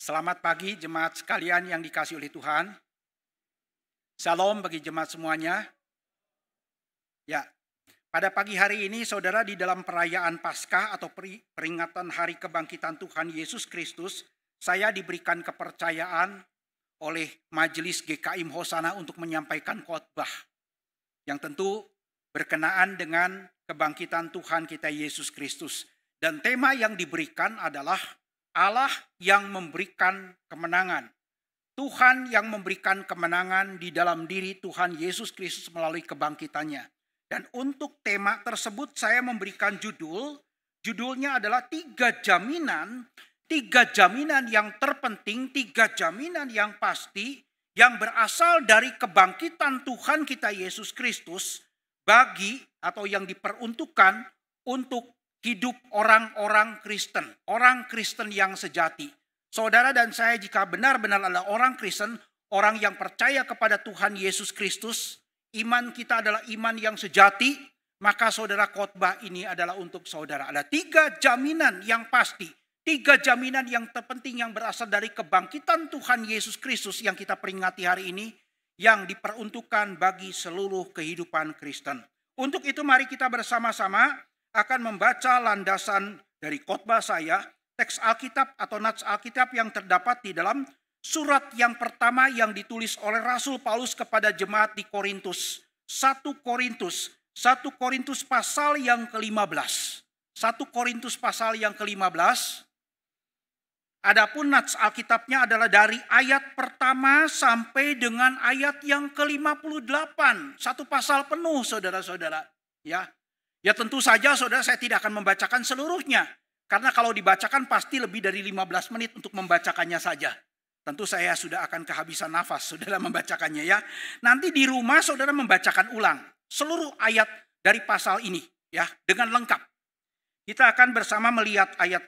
Selamat pagi jemaat sekalian yang dikasihi oleh Tuhan. Shalom bagi jemaat semuanya. Ya, pada pagi hari ini saudara di dalam perayaan Paskah atau peringatan hari kebangkitan Tuhan Yesus Kristus, saya diberikan kepercayaan oleh Majelis GKIM Hosana untuk menyampaikan khotbah yang tentu berkenaan dengan kebangkitan Tuhan kita Yesus Kristus. Dan tema yang diberikan adalah Allah yang memberikan kemenangan. Tuhan yang memberikan kemenangan di dalam diri Tuhan Yesus Kristus melalui kebangkitannya. Dan untuk tema tersebut saya memberikan judulnya adalah tiga jaminan yang terpenting, tiga jaminan yang pasti yang berasal dari kebangkitan Tuhan kita Yesus Kristus bagi atau yang diperuntukkan untuk hidup orang-orang Kristen, orang Kristen yang sejati. Saudara dan saya jika benar-benar adalah orang Kristen, orang yang percaya kepada Tuhan Yesus Kristus, iman kita adalah iman yang sejati, maka saudara khotbah ini adalah untuk saudara. Ada tiga jaminan yang pasti, tiga jaminan yang terpenting yang berasal dari kebangkitan Tuhan Yesus Kristus yang kita peringati hari ini, yang diperuntukkan bagi seluruh kehidupan Kristen. Untuk itu mari kita bersama-sama akan membaca landasan dari khotbah saya, teks Alkitab atau nats Alkitab yang terdapat di dalam surat yang pertama yang ditulis oleh Rasul Paulus kepada jemaat di Korintus. 1 Korintus pasal yang ke-15. 1 Korintus pasal yang ke-15. Adapun nats Alkitabnya adalah dari ayat pertama sampai dengan ayat yang ke-58. Satu pasal penuh saudara-saudara. Ya tentu saja saudara saya tidak akan membacakan seluruhnya. Karena kalau dibacakan pasti lebih dari 15 menit untuk membacakannya saja. Tentu saya sudah akan kehabisan nafas saudara membacakannya ya. Nanti di rumah saudara membacakan ulang seluruh ayat dari pasal ini ya dengan lengkap. Kita akan bersama melihat ayat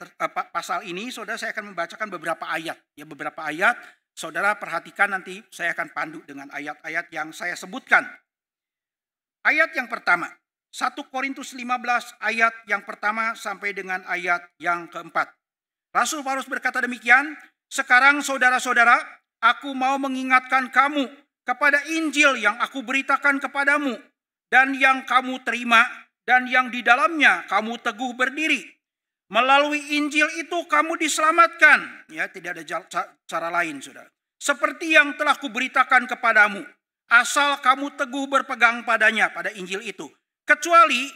pasal ini, saudara saya akan membacakan beberapa ayat. Ya beberapa ayat, saudara perhatikan nanti saya akan pandu dengan ayat-ayat yang saya sebutkan. Ayat yang pertama. 1 Korintus 15 ayat yang pertama sampai dengan ayat yang keempat. Rasul Paulus berkata demikian, sekarang saudara-saudara, aku mau mengingatkan kamu kepada Injil yang aku beritakan kepadamu, dan yang kamu terima, dan yang di dalamnya kamu teguh berdiri. Melalui Injil itu kamu diselamatkan. Ya, tidak ada cara lain, saudara. Seperti yang telah kuberitakan kepadamu, asal kamu teguh berpegang padanya, pada Injil itu. Kecuali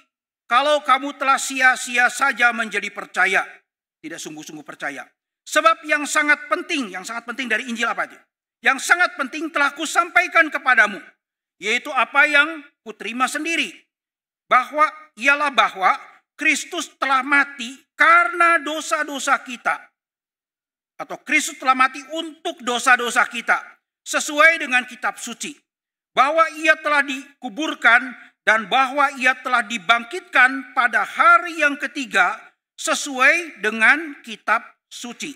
kalau kamu telah sia-sia saja menjadi percaya. Tidak sungguh-sungguh percaya. Sebab yang sangat penting dari Injil apa itu? Yang sangat penting telah kusampaikan kepadamu. Yaitu apa yang kuterima sendiri. Ialah bahwa Kristus telah mati karena dosa-dosa kita. Atau Kristus telah mati untuk dosa-dosa kita. Sesuai dengan kitab suci. Bahwa ia telah dikuburkan dan bahwa ia telah dibangkitkan pada hari yang ketiga sesuai dengan kitab suci.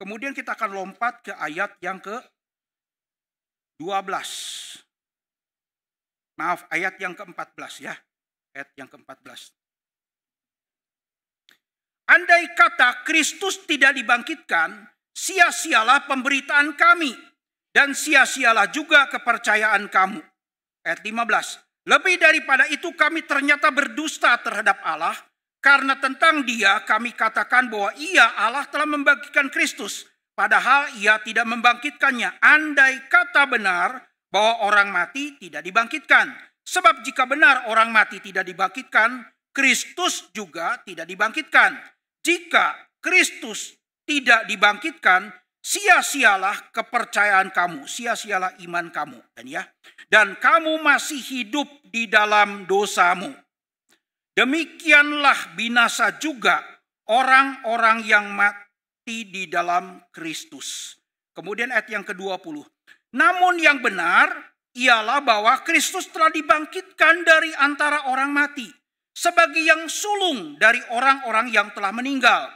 Kemudian kita akan lompat ke ayat yang ke-12. Maaf, ayat yang ke-14 ya. Ayat yang ke-14. Andai kata Kristus tidak dibangkitkan, sia-sialah pemberitaan kami dan sia-sialah juga kepercayaan kamu. Ayat 15. Lebih daripada itu kami ternyata berdusta terhadap Allah. Karena tentang dia kami katakan bahwa ia Allah telah membangkitkan Kristus. Padahal ia tidak membangkitkannya. Andai kata benar bahwa orang mati tidak dibangkitkan. Sebab jika benar orang mati tidak dibangkitkan, Kristus juga tidak dibangkitkan. Jika Kristus tidak dibangkitkan, sia-sialah kepercayaan kamu, sia-sialah iman kamu. Dan kamu masih hidup di dalam dosamu. Demikianlah binasa juga orang-orang yang mati di dalam Kristus. Kemudian ayat yang ke-20. Namun yang benar ialah bahwa Kristus telah dibangkitkan dari antara orang mati. Sebagai yang sulung dari orang-orang yang telah meninggal.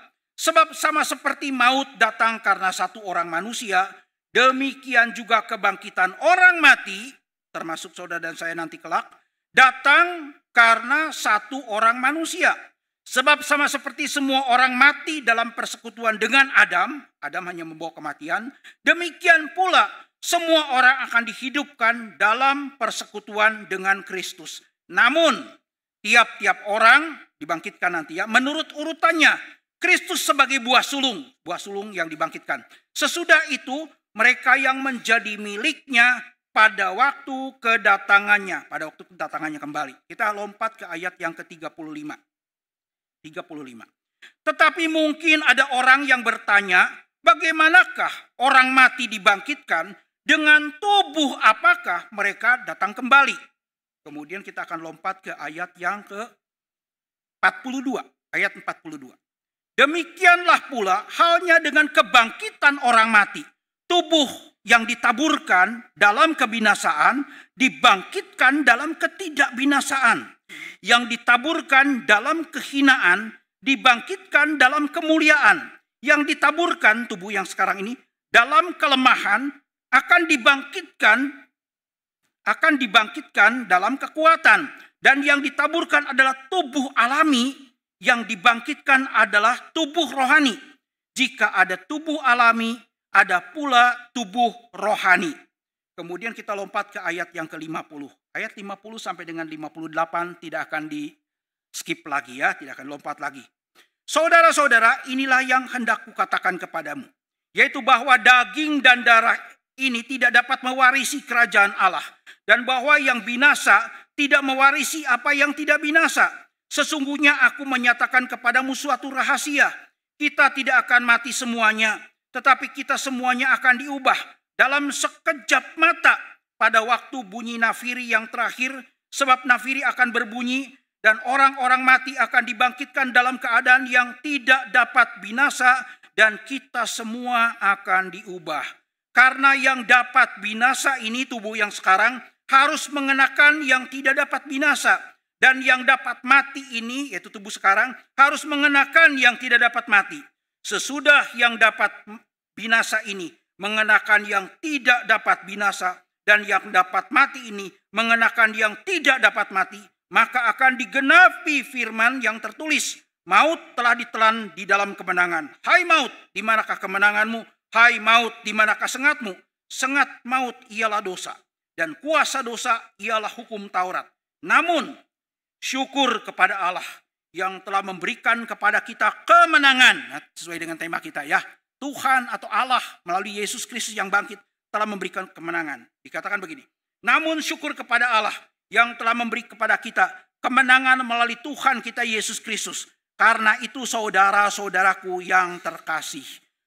Sebab sama seperti maut datang karena satu orang manusia, demikian juga kebangkitan orang mati, termasuk saudara dan saya nanti kelak, datang karena satu orang manusia. Sebab sama seperti semua orang mati dalam persekutuan dengan Adam hanya membawa kematian, demikian pula semua orang akan dihidupkan dalam persekutuan dengan Kristus. Namun, tiap-tiap orang dibangkitkan nanti ya, menurut urutannya. Kristus sebagai buah sulung yang dibangkitkan. Sesudah itu, mereka yang menjadi miliknya pada waktu kedatangannya kembali. Kita lompat ke ayat yang ke-35. 35. Tetapi mungkin ada orang yang bertanya, bagaimanakah orang mati dibangkitkan, dengan tubuh apakah mereka datang kembali? Kemudian kita akan lompat ke ayat yang ke-42. Ayat 42. Demikianlah pula halnya dengan kebangkitan orang mati. Tubuh yang ditaburkan dalam kebinasaan dibangkitkan dalam ketidakbinasaan. Yang ditaburkan dalam kehinaan dibangkitkan dalam kemuliaan. Yang ditaburkan tubuh yang sekarang ini dalam kelemahan akan dibangkitkan dalam kekuatan. Dan yang ditaburkan adalah tubuh alami, yang dibangkitkan adalah tubuh rohani. Jika ada tubuh alami, ada pula tubuh rohani. Kemudian kita lompat ke ayat yang ke-50. Ayat 50 sampai dengan 58 tidak akan di skip lagi ya, tidak akan lompat lagi. Saudara-saudara, inilah yang hendak kukatakan kepadamu, yaitu bahwa daging dan darah ini tidak dapat mewarisi kerajaan Allah, dan bahwa yang binasa tidak mewarisi apa yang tidak binasa. Sesungguhnya aku menyatakan kepadamu suatu rahasia. Kita tidak akan mati semuanya, tetapi kita semuanya akan diubah dalam sekejap mata pada waktu bunyi nafiri yang terakhir. Sebab nafiri akan berbunyi dan orang-orang mati akan dibangkitkan dalam keadaan yang tidak dapat binasa, dan kita semua akan diubah. Karena yang dapat binasa ini, tubuh yang sekarang, harus mengenakan yang tidak dapat binasa. Dan yang dapat mati ini, yaitu tubuh sekarang, harus mengenakan yang tidak dapat mati. Sesudah yang dapat binasa ini mengenakan yang tidak dapat binasa, dan yang dapat mati ini mengenakan yang tidak dapat mati, maka akan digenapi firman yang tertulis, maut telah ditelan di dalam kemenangan. Hai maut, di manakah kemenanganmu? Hai maut, di manakah sengatmu? Sengat maut ialah dosa, dan kuasa dosa ialah hukum Taurat. Namun, syukur kepada Allah yang telah memberikan kepada kita kemenangan. Nah, sesuai dengan tema kita ya. Tuhan atau Allah melalui Yesus Kristus yang bangkit telah memberikan kemenangan. Dikatakan begini. Namun syukur kepada Allah yang telah memberi kepada kita kemenangan melalui Tuhan kita Yesus Kristus. Karena itu saudara-saudaraku yang terkasih,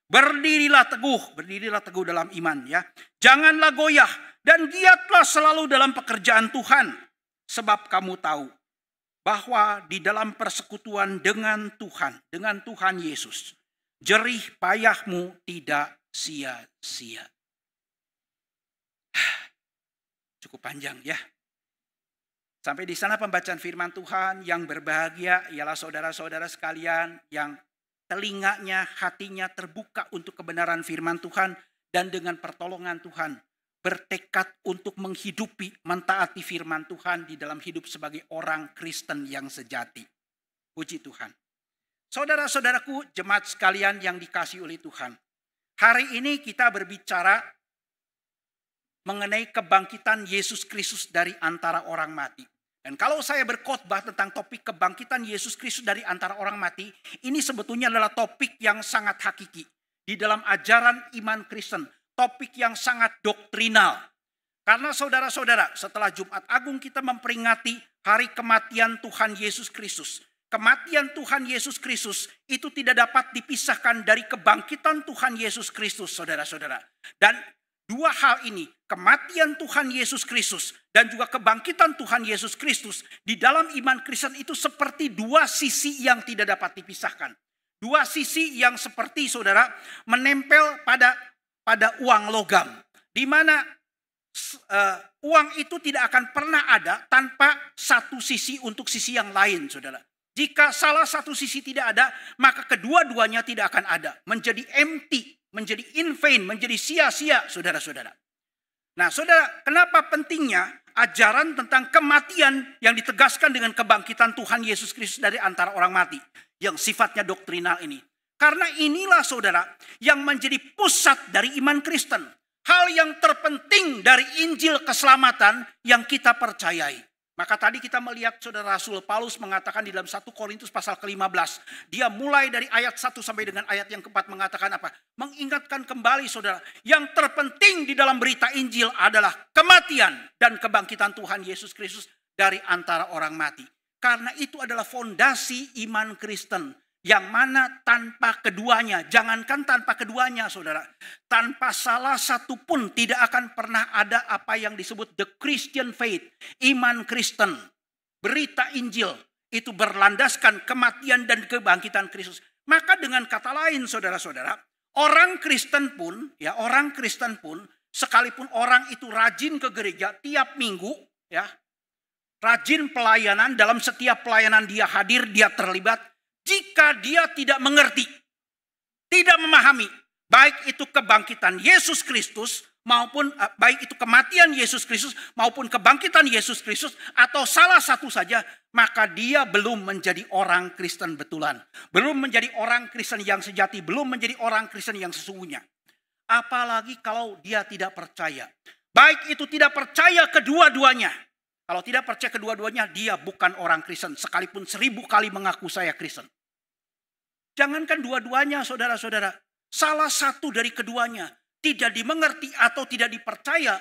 berdirilah teguh dalam iman ya. Janganlah goyah dan giatlah selalu dalam pekerjaan Tuhan. Sebab kamu tahu bahwa di dalam persekutuan dengan Tuhan Yesus, jerih payahmu tidak sia-sia. Cukup panjang ya. Sampai di sana pembacaan firman Tuhan. Yang berbahagia ialah saudara-saudara sekalian yang telinganya, hatinya terbuka untuk kebenaran firman Tuhan, dan dengan pertolongan Tuhan bertekad untuk menghidupi, mentaati firman Tuhan di dalam hidup sebagai orang Kristen yang sejati. Puji Tuhan. Saudara-saudaraku, jemaat sekalian yang dikasihi oleh Tuhan. Hari ini kita berbicara mengenai kebangkitan Yesus Kristus dari antara orang mati. Dan kalau saya berkhotbah tentang topik kebangkitan Yesus Kristus dari antara orang mati, ini sebetulnya adalah topik yang sangat hakiki di dalam ajaran iman Kristen. Topik yang sangat doktrinal. Karena saudara-saudara, setelah Jumat Agung kita memperingati hari kematian Tuhan Yesus Kristus. Kematian Tuhan Yesus Kristus itu tidak dapat dipisahkan dari kebangkitan Tuhan Yesus Kristus, saudara-saudara. Dan dua hal ini, kematian Tuhan Yesus Kristus dan juga kebangkitan Tuhan Yesus Kristus di dalam iman Kristen itu seperti dua sisi yang tidak dapat dipisahkan. Dua sisi yang seperti saudara menempel pada uang logam, di mana uang itu tidak akan pernah ada tanpa satu sisi untuk sisi yang lain, saudara. Jika salah satu sisi tidak ada, maka kedua-duanya tidak akan ada, menjadi empty, menjadi in vain, menjadi sia-sia, saudara-saudara. Nah, saudara, kenapa pentingnya ajaran tentang kematian yang ditegaskan dengan kebangkitan Tuhan Yesus Kristus dari antara orang mati. Yang sifatnya doktrinal ini. Karena inilah saudara yang menjadi pusat dari iman Kristen. Hal yang terpenting dari Injil keselamatan yang kita percayai. Maka tadi kita melihat saudara Rasul Paulus mengatakan di dalam 1 Korintus pasal ke-15. Dia mulai dari ayat 1 sampai dengan ayat yang keempat mengatakan apa? Mengingatkan kembali saudara. Yang terpenting di dalam berita Injil adalah kematian dan kebangkitan Tuhan Yesus Kristus dari antara orang mati. Karena itu adalah fondasi iman Kristen. Yang mana tanpa keduanya, jangankan tanpa keduanya saudara. Tanpa salah satu pun tidak akan pernah ada apa yang disebut the Christian faith. Iman Kristen, berita Injil itu berlandaskan kematian dan kebangkitan Kristus. Maka dengan kata lain saudara-saudara, orang Kristen pun, sekalipun orang itu rajin ke gereja tiap minggu, ya, rajin pelayanan, dalam setiap pelayanan dia hadir, dia terlibat. Jika dia tidak mengerti, tidak memahami, baik itu kebangkitan Yesus Kristus, maupun baik itu kematian Yesus Kristus, maupun kebangkitan Yesus Kristus, atau salah satu saja, maka dia belum menjadi orang Kristen betulan. Belum menjadi orang Kristen yang sejati, belum menjadi orang Kristen yang sesungguhnya. Apalagi kalau dia tidak percaya. Baik itu tidak percaya kedua-duanya. Kalau tidak percaya kedua-duanya, dia bukan orang Kristen. Sekalipun 1000 kali mengaku saya Kristen. Jangankan dua-duanya saudara-saudara. Salah satu dari keduanya tidak dimengerti atau tidak dipercaya.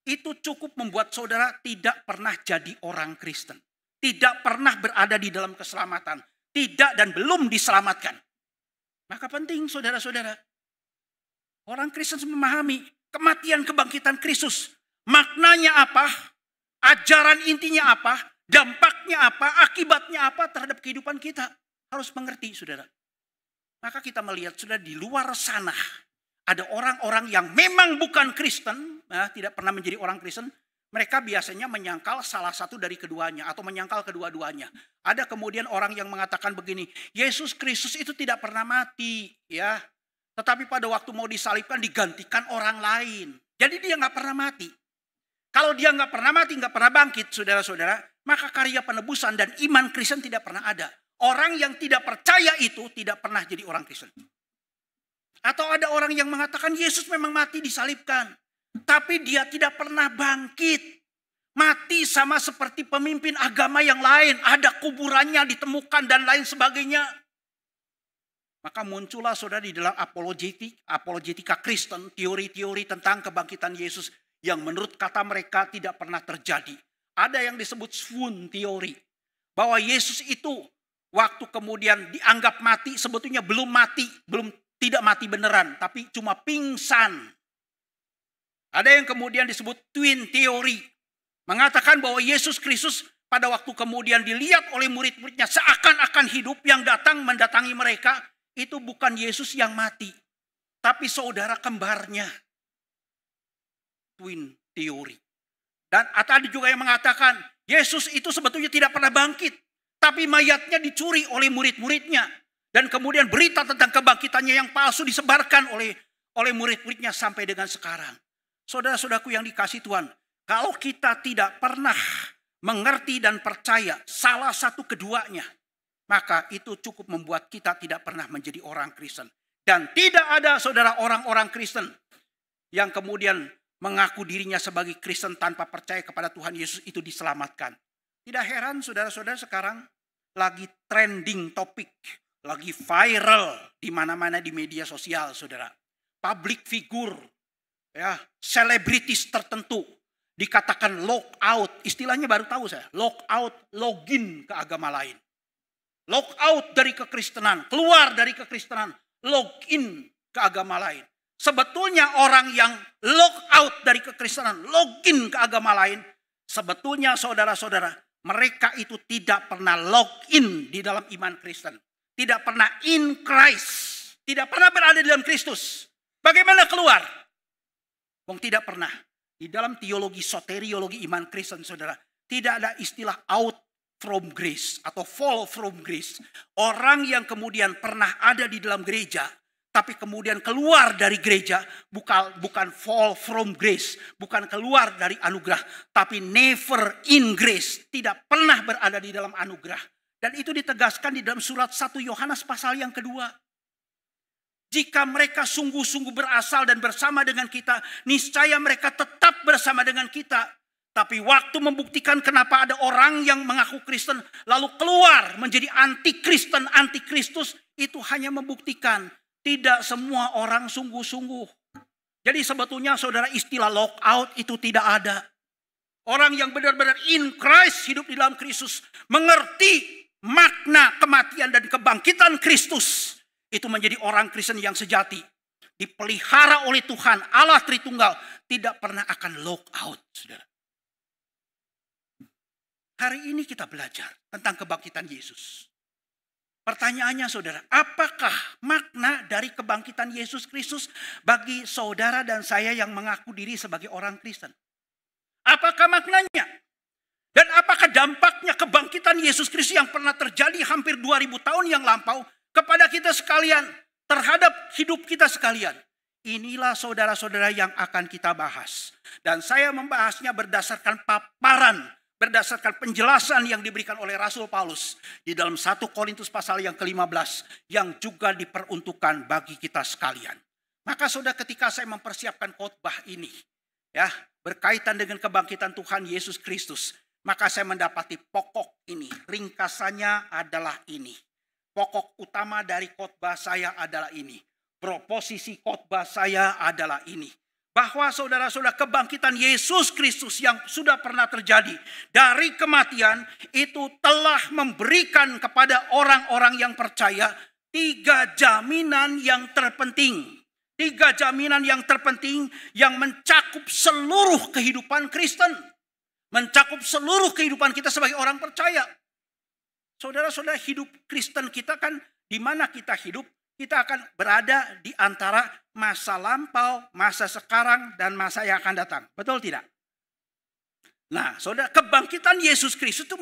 Itu cukup membuat saudara tidak pernah jadi orang Kristen. Tidak pernah berada di dalam keselamatan. Tidak dan belum diselamatkan. Maka penting saudara-saudara. Orang Kristen memahami kematian kebangkitan Kristus. Maknanya apa? Ajaran intinya apa, dampaknya apa, akibatnya apa terhadap kehidupan kita. Harus mengerti saudara. Maka kita melihat saudara di luar sana. Ada orang-orang yang memang bukan Kristen, tidak pernah menjadi orang Kristen. Mereka biasanya menyangkal salah satu dari keduanya atau menyangkal kedua-duanya. Ada kemudian orang yang mengatakan begini, Yesus Kristus itu tidak pernah mati. Ya, tetapi pada waktu mau disalibkan digantikan orang lain. Jadi dia nggak pernah mati. Kalau dia nggak pernah mati, nggak pernah bangkit, saudara-saudara, maka karya penebusan dan iman Kristen tidak pernah ada. Orang yang tidak percaya itu tidak pernah jadi orang Kristen. Atau ada orang yang mengatakan Yesus memang mati disalibkan, tapi dia tidak pernah bangkit. Mati sama seperti pemimpin agama yang lain, ada kuburannya ditemukan dan lain sebagainya. Maka muncullah saudara di dalam apologetika Kristen, teori-teori tentang kebangkitan Yesus yang menurut kata mereka tidak pernah terjadi. Ada yang disebut swoon teori. Bahwa Yesus itu waktu kemudian dianggap mati sebetulnya belum mati. Tidak mati beneran. Tapi cuma pingsan. Ada yang kemudian disebut twin teori. Mengatakan bahwa Yesus Kristus pada waktu kemudian dilihat oleh murid-muridnya seakan-akan hidup yang datang mendatangi mereka. Itu bukan Yesus yang mati. Tapi saudara kembarnya. Twin teori. Dan ada juga yang mengatakan Yesus itu sebetulnya tidak pernah bangkit. Tapi mayatnya dicuri oleh murid-muridnya. Dan kemudian berita tentang kebangkitannya yang palsu disebarkan oleh murid-muridnya sampai dengan sekarang. Saudara-saudaraku yang dikasih Tuhan. Kalau kita tidak pernah mengerti dan percaya salah satu keduanya. Maka itu cukup membuat kita tidak pernah menjadi orang Kristen. Dan tidak ada saudara orang-orang Kristen yang kemudian mengaku dirinya sebagai Kristen tanpa percaya kepada Tuhan Yesus itu diselamatkan. Tidak heran saudara-saudara sekarang lagi trending topik, lagi viral di mana-mana di media sosial saudara. Public figure, ya, selebritis tertentu dikatakan lock out, istilahnya baru tahu saya, lock out, login ke agama lain. Lock out dari kekristenan, keluar dari kekristenan, login ke agama lain. Sebetulnya orang yang lock out dari kekristenan, login ke agama lain, sebetulnya saudara-saudara, mereka itu tidak pernah login di dalam iman Kristen. Tidak pernah in Christ. Tidak pernah berada di dalam Kristus. Bagaimana keluar? Tidak pernah. Di dalam teologi soteriologi iman Kristen, saudara, tidak ada istilah out from grace atau fall from grace. Orang yang kemudian pernah ada di dalam gereja, tapi kemudian keluar dari gereja, bukan fall from grace, bukan keluar dari anugerah, tapi never in grace, tidak pernah berada di dalam anugerah. Dan itu ditegaskan di dalam surat 1 Yohanes pasal yang kedua. Jika mereka sungguh-sungguh berasal dan bersama dengan kita, niscaya mereka tetap bersama dengan kita. Tapi waktu membuktikan kenapa ada orang yang mengaku Kristen lalu keluar menjadi anti-Kristen, anti-Kristus, itu hanya membuktikan tidak semua orang sungguh-sungguh. Jadi sebetulnya saudara, istilah lockout itu tidak ada. Orang yang benar-benar in Christ, hidup di dalam Kristus, mengerti makna kematian dan kebangkitan Kristus, itu menjadi orang Kristen yang sejati. Dipelihara oleh Tuhan, Allah Tritunggal, tidak pernah akan lockout, saudara. Hari ini kita belajar tentang kebangkitan Yesus. Pertanyaannya saudara, apakah makna dari kebangkitan Yesus Kristus bagi saudara dan saya yang mengaku diri sebagai orang Kristen? Apakah maknanya? Dan apakah dampaknya kebangkitan Yesus Kristus yang pernah terjadi hampir 2000 tahun yang lampau kepada kita sekalian, terhadap hidup kita sekalian? Inilah saudara-saudara yang akan kita bahas. Dan saya membahasnya berdasarkan paparan, berdasarkan penjelasan yang diberikan oleh Rasul Paulus di dalam 1 Korintus pasal yang ke-15 yang juga diperuntukkan bagi kita sekalian. Maka saudara, ketika saya mempersiapkan khotbah ini ya, berkaitan dengan kebangkitan Tuhan Yesus Kristus, maka saya mendapati pokok ini, ringkasannya adalah ini. Pokok utama dari khotbah saya adalah ini. Proposisi khotbah saya adalah ini. Bahwa saudara-saudara, kebangkitan Yesus Kristus yang sudah pernah terjadi dari kematian itu telah memberikan kepada orang-orang yang percaya 3 jaminan yang terpenting. 3 jaminan yang terpenting yang mencakup seluruh kehidupan Kristen. Mencakup seluruh kehidupan kita sebagai orang percaya. Saudara-saudara, hidup Kristen kita kan di mana kita hidup, kita akan berada di antara masa lampau, masa sekarang, dan masa yang akan datang. Betul tidak? Nah, saudara, kebangkitan Yesus Kristus itu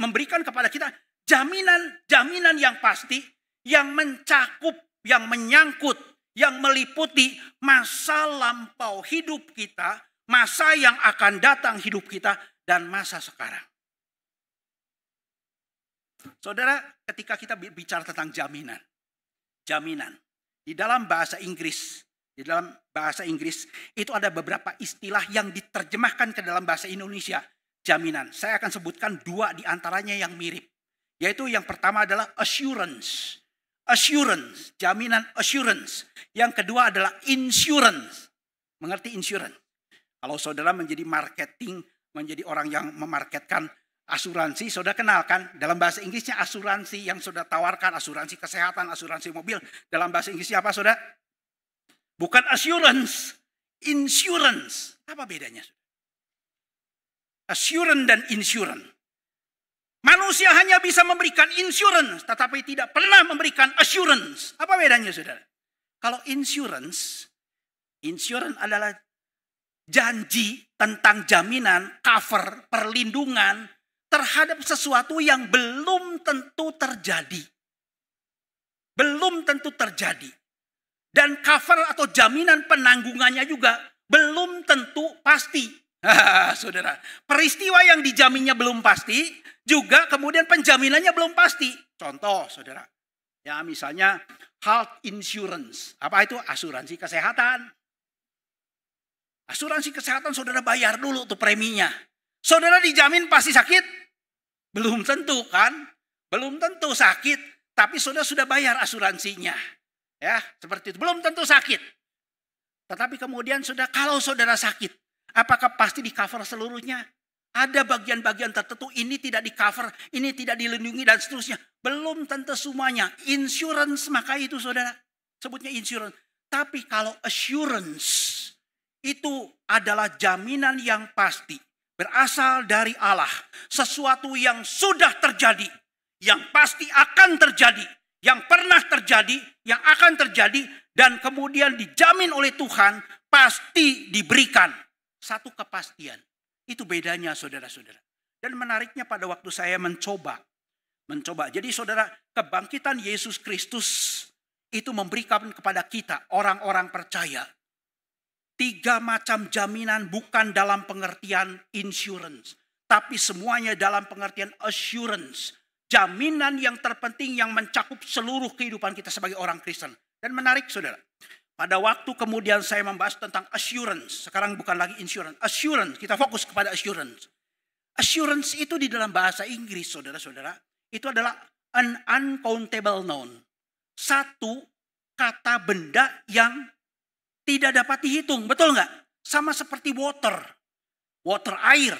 memberikan kepada kita jaminan yang pasti, yang mencakup, yang menyangkut, yang meliputi masa lampau hidup kita, masa yang akan datang hidup kita, dan masa sekarang. Saudara, ketika kita bicara tentang jaminan, di dalam bahasa Inggris itu ada beberapa istilah yang diterjemahkan ke dalam bahasa Indonesia, jaminan. Saya akan sebutkan 2 di antaranya yang mirip. Yaitu yang pertama adalah assurance. Assurance, jaminan assurance. Yang kedua adalah insurance. Mengerti insurance? Kalau saudara menjadi marketing, menjadi orang yang memarketkan asuransi, saudara kenal kan? Dalam bahasa Inggrisnya asuransi yang saudara tawarkan, asuransi kesehatan, asuransi mobil. Dalam bahasa Inggrisnya apa saudara? Bukan assurance, insurance. Apa bedanya? Assurance dan insurance. Manusia hanya bisa memberikan insurance, tetapi tidak pernah memberikan assurance. Apa bedanya saudara? Kalau insurance adalah janji tentang jaminan, cover, perlindungan terhadap sesuatu yang belum tentu terjadi. Belum tentu terjadi. Dan cover atau jaminan penanggungannya juga belum tentu pasti. Saudara, peristiwa yang dijaminnya belum pasti, juga kemudian penjaminannya belum pasti. Contoh, saudara. Ya, misalnya health insurance. Apa itu? Asuransi kesehatan. Asuransi kesehatan saudara bayar dulu tuh preminya. Saudara dijamin pasti sakit? Belum tentu kan? Belum tentu sakit, tapi saudara sudah bayar asuransinya. Ya, seperti itu. Belum tentu sakit. Tetapi kemudian kalau saudara sakit, apakah pasti di cover seluruhnya? Ada bagian-bagian tertentu ini tidak di cover, ini tidak dilindungi dan seterusnya. Belum tentu semuanya. Insurance, maka itu saudara sebutnya insurance. Tapi kalau assurance, itu adalah jaminan yang pasti. Berasal dari Allah. Sesuatu yang sudah terjadi. Yang pasti akan terjadi. Yang pernah terjadi. Yang akan terjadi. Dan kemudian dijamin oleh Tuhan. Pasti diberikan. Satu kepastian. Itu bedanya saudara-saudara. Dan menariknya pada waktu saya mencoba. Jadi saudara, kebangkitan Yesus Kristus itu memberikan kepada kita orang-orang percaya 3 macam jaminan, bukan dalam pengertian insurance, tapi semuanya dalam pengertian assurance. Jaminan yang terpenting yang mencakup seluruh kehidupan kita sebagai orang Kristen. Dan menarik saudara, pada waktu kemudian saya membahas tentang assurance, sekarang bukan lagi insurance, assurance, kita fokus kepada assurance. Assurance itu di dalam bahasa Inggris saudara-saudara, itu adalah an uncountable noun. Satu kata benda yang tidak dapat dihitung, betul nggak? Sama seperti water, air.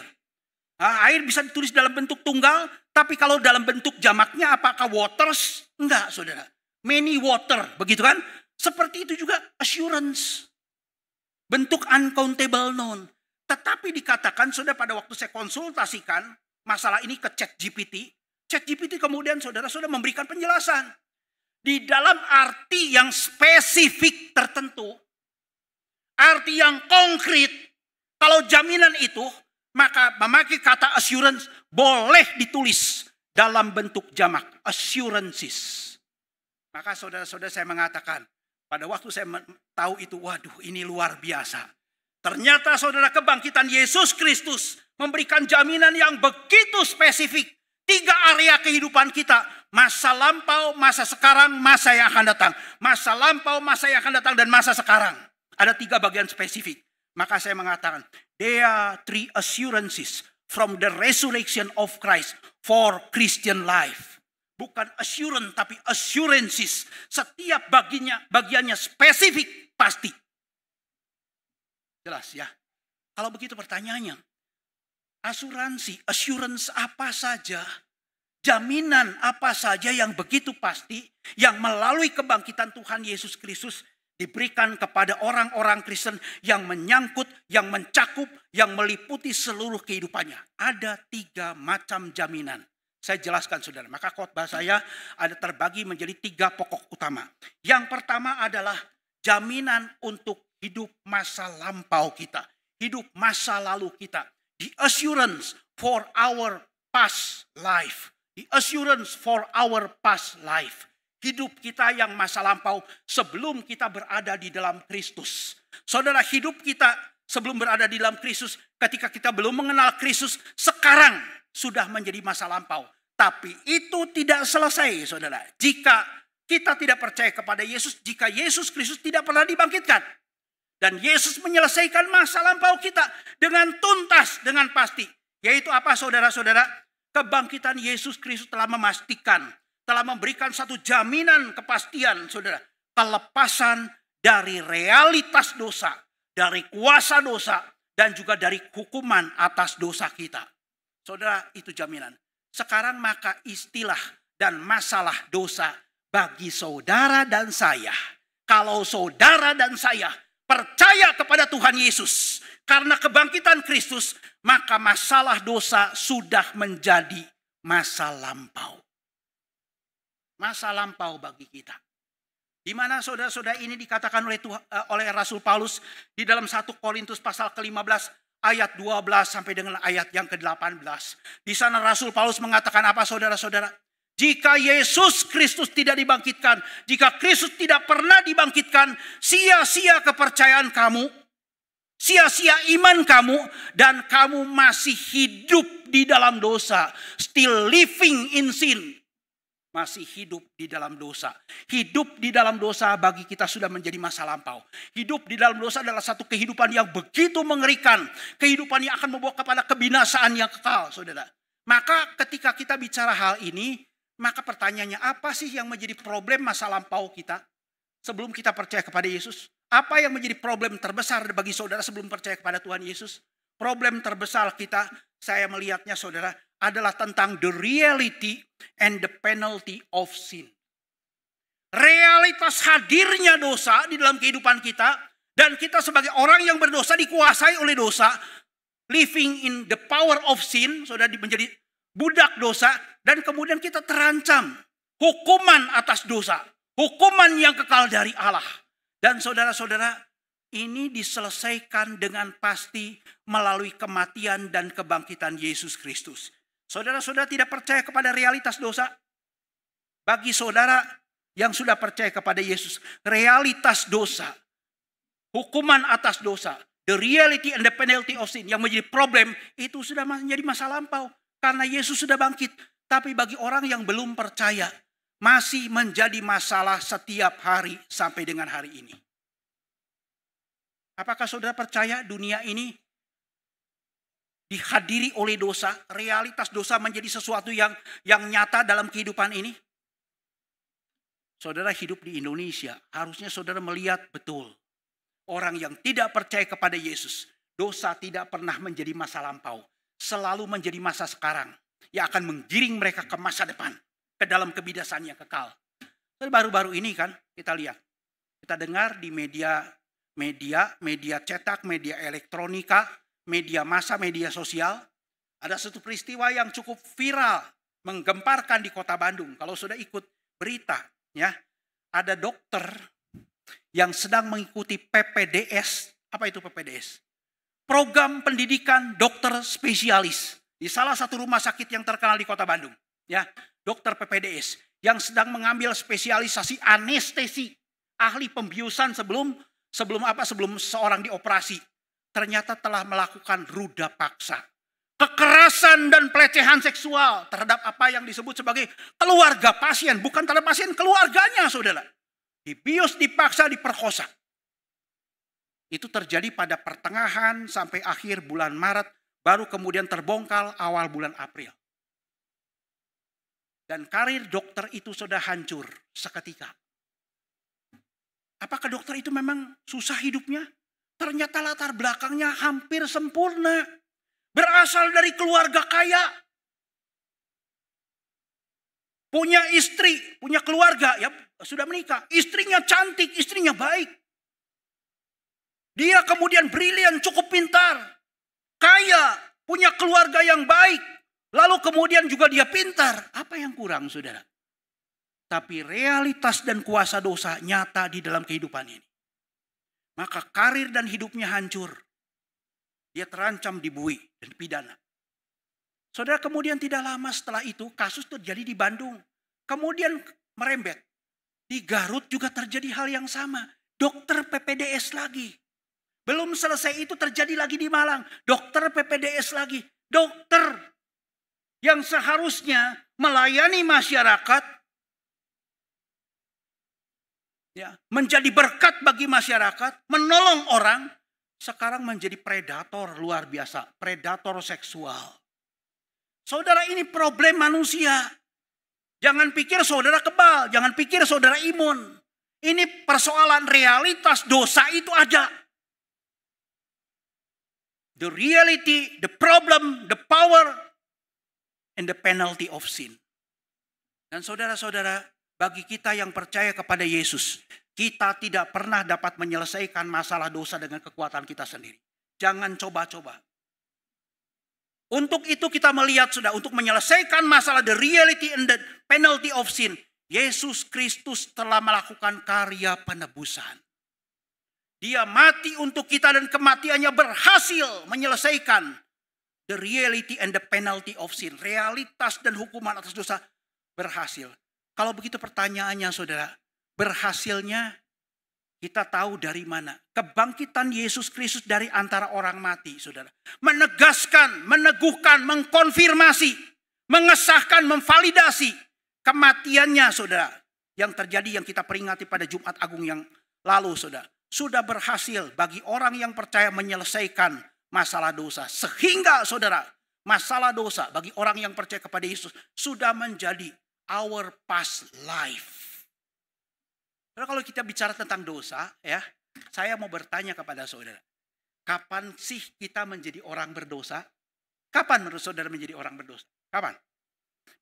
Nah, air bisa ditulis dalam bentuk tunggal, tapi kalau dalam bentuk jamaknya apakah waters? Enggak, saudara. Many water, begitu kan? Seperti itu juga assurance. Bentuk uncountable noun. Tetapi dikatakan, saudara, pada waktu saya konsultasikan masalah ini ke ChatGPT kemudian saudara-saudara memberikan penjelasan. Di dalam arti yang spesifik tertentu, arti yang konkret, kalau jaminan itu, maka memakai kata assurance boleh ditulis dalam bentuk jamak, assurances. Maka saudara-saudara saya mengatakan, pada waktu saya tahu itu, waduh ini luar biasa. Ternyata saudara, kebangkitan Yesus Kristus memberikan jaminan yang begitu spesifik. 3 area kehidupan kita, masa lampau, masa sekarang, masa yang akan datang. Masa lampau, masa yang akan datang, dan masa sekarang. Ada 3 bagian spesifik. Maka saya mengatakan, there are 3 assurances from the resurrection of Christ for Christian life. Bukan assurance, tapi assurances. Setiap bagiannya spesifik, pasti. Jelas ya? Kalau begitu pertanyaannya, asuransi, assurance apa saja, jaminan apa saja yang begitu pasti, yang melalui kebangkitan Tuhan Yesus Kristus diberikan kepada orang-orang Kristen yang menyangkut, yang mencakup, yang meliputi seluruh kehidupannya. Ada 3 macam jaminan. Saya jelaskan saudara, maka khotbah saya ada terbagi menjadi 3 pokok utama. Yang pertama adalah jaminan untuk hidup masa lampau kita. Hidup masa lalu kita. The assurance for our past life. The assurance for our past life. Hidup kita yang masa lampau sebelum kita berada di dalam Kristus. Saudara, hidup kita sebelum berada di dalam Kristus, ketika kita belum mengenal Kristus, sekarang sudah menjadi masa lampau. Tapi itu tidak selesai, saudara. Jika kita tidak percaya kepada Yesus, jika Yesus Kristus tidak pernah dibangkitkan. Dan Yesus menyelesaikan masa lampau kita dengan tuntas, dengan pasti. Yaitu apa saudara-saudara? Kebangkitan Yesus Kristus telah memastikan, telah memberikan satu jaminan kepastian, saudara. Kelepasan dari realitas dosa, dari kuasa dosa, dan juga dari hukuman atas dosa kita. Saudara, itu jaminan. Sekarang maka istilah dan masalah dosa bagi saudara dan saya. Kalau saudara dan saya percaya kepada Tuhan Yesus, karena kebangkitan Kristus, maka masalah dosa sudah menjadi masa lampau. Masa lampau bagi kita. Di mana saudara-saudara ini dikatakan oleh Rasul Paulus di dalam 1 Korintus pasal ke-15 ayat 12 sampai dengan ayat yang ke-18. Di sana Rasul Paulus mengatakan apa saudara-saudara? Jika Yesus Kristus tidak dibangkitkan, jika Kristus tidak pernah dibangkitkan, sia-sia kepercayaan kamu, sia-sia iman kamu, dan kamu masih hidup di dalam dosa. Still living in sin. Masih hidup di dalam dosa. Hidup di dalam dosa bagi kita sudah menjadi masa lampau. Hidup di dalam dosa adalah satu kehidupan yang begitu mengerikan. Kehidupan yang akan membawa kepada kebinasaan yang kekal, saudara. Maka ketika kita bicara hal ini, maka pertanyaannya, apa sih yang menjadi problem masa lampau kita sebelum kita percaya kepada Yesus? Apa yang menjadi problem terbesar bagi saudara sebelum percaya kepada Tuhan Yesus? Problem terbesar kita, saya melihatnya saudara, adalah tentang the reality and the penalty of sin. Realitas hadirnya dosa di dalam kehidupan kita, dan kita sebagai orang yang berdosa dikuasai oleh dosa, living in the power of sin, saudara, menjadi budak dosa, dan kemudian kita terancam hukuman atas dosa, hukuman yang kekal dari Allah. Dan saudara-saudara, ini diselesaikan dengan pasti melalui kematian dan kebangkitan Yesus Kristus. Saudara-saudara tidak percaya kepada realitas dosa? Bagi saudara, yang sudah percaya kepada Yesus, realitas dosa, hukuman atas dosa, the reality and the penalty of sin yang menjadi problem, itu sudah menjadi masa lampau. Karena Yesus sudah bangkit. Tapi bagi orang yang belum percaya, masih menjadi masalah setiap hari sampai dengan hari ini. Apakah saudara percaya dunia ini dihadiri oleh dosa, realitas dosa menjadi sesuatu yang nyata dalam kehidupan ini? Saudara hidup di Indonesia, harusnya saudara melihat betul. Orang yang tidak percaya kepada Yesus, dosa tidak pernah menjadi masa lampau. Selalu menjadi masa sekarang. Yang akan menggiring mereka ke masa depan. Ke dalam kebinasaan yang kekal. Baru-baru ini kan kita lihat. Kita dengar di media cetak, media elektronika, media massa, media sosial. Ada satu peristiwa yang cukup viral. Menggemparkan di kota Bandung. Kalau sudah ikut berita. Ya, ada dokter yang sedang mengikuti PPDS. Apa itu PPDS? Program pendidikan dokter spesialis di salah satu rumah sakit yang terkenal di kota Bandung. Ya, dokter PPDS yang sedang mengambil spesialisasi anestesi, ahli pembiusan sebelum seorang dioperasi. Ternyata telah melakukan ruda paksa, kekerasan dan pelecehan seksual terhadap apa yang disebut sebagai keluarga pasien. Bukan terhadap pasien, keluarganya saudara. Dibius, dipaksa, diperkosa. Itu terjadi pada pertengahan sampai akhir bulan Maret. Baru kemudian terbongkar awal bulan April. Dan karir dokter itu sudah hancur seketika. Apakah dokter itu memang susah hidupnya? Ternyata latar belakangnya hampir sempurna. Berasal dari keluarga kaya. Punya istri, punya keluarga, ya sudah menikah. Istrinya cantik, istrinya baik. Dia kemudian brilian, cukup pintar. Kaya, punya keluarga yang baik. Lalu kemudian juga dia pintar. Apa yang kurang, saudara? Tapi realitas dan kuasa dosa nyata di dalam kehidupan ini. Maka karir dan hidupnya hancur. Dia terancam dibui dan dipidana. Saudara, kemudian tidak lama setelah itu kasus terjadi di Bandung. Kemudian merembet. Di Garut juga terjadi hal yang sama. Dokter PPDS lagi. Belum selesai itu terjadi lagi di Malang. Dokter PPDS lagi. Dokter yang seharusnya melayani masyarakat. Ya, menjadi berkat bagi masyarakat. Menolong orang. Sekarang menjadi predator luar biasa. Predator seksual. Saudara, ini problem manusia. Jangan pikir saudara kebal. Jangan pikir saudara imun. Ini persoalan realitas dosa itu ada. The reality, the problem, the power, and the penalty of sin. Dan saudara-saudara, bagi kita yang percaya kepada Yesus, kita tidak pernah dapat menyelesaikan masalah dosa dengan kekuatan kita sendiri. Jangan coba-coba. Untuk itu kita melihat sudah, untuk menyelesaikan masalah the reality and the penalty of sin, Yesus Kristus telah melakukan karya penebusan. Dia mati untuk kita dan kematiannya berhasil menyelesaikan the reality and the penalty of sin. Realitas dan hukuman atas dosa berhasil. Kalau begitu pertanyaannya saudara, berhasilnya kita tahu dari mana? Kebangkitan Yesus Kristus dari antara orang mati, saudara. Menegaskan, meneguhkan, mengkonfirmasi, mengesahkan, memvalidasi kematiannya, saudara. Yang terjadi yang kita peringati pada Jumat Agung yang lalu, saudara. Sudah berhasil bagi orang yang percaya menyelesaikan masalah dosa. Sehingga, saudara, masalah dosa bagi orang yang percaya kepada Yesus sudah menjadi our past life. Kalau kita bicara tentang dosa, ya, saya mau bertanya kepada saudara. Kapan sih kita menjadi orang berdosa? Kapan menurut saudara menjadi orang berdosa? Kapan?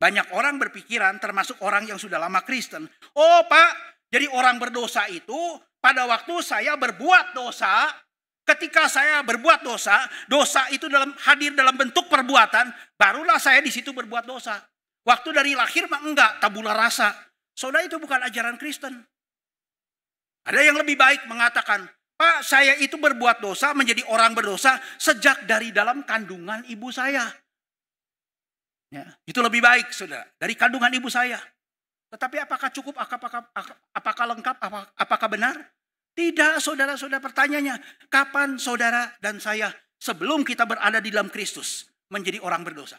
Banyak orang berpikiran, termasuk orang yang sudah lama Kristen. Oh Pak, jadi orang berdosa itu pada waktu saya berbuat dosa. Ketika saya berbuat dosa, dosa itu hadir dalam bentuk perbuatan. Barulah saya di situ berbuat dosa. Waktu dari lahir mah enggak, tabula rasa. Saudara, itu bukan ajaran Kristen. Ada yang lebih baik mengatakan, Pak, saya itu berbuat dosa, menjadi orang berdosa sejak dari dalam kandungan ibu saya. Ya, itu lebih baik, saudara, dari kandungan ibu saya. Tetapi apakah cukup, apakah lengkap, apakah benar? Tidak, saudara-saudara, pertanyaannya, kapan saudara dan saya sebelum kita berada di dalam Kristus menjadi orang berdosa?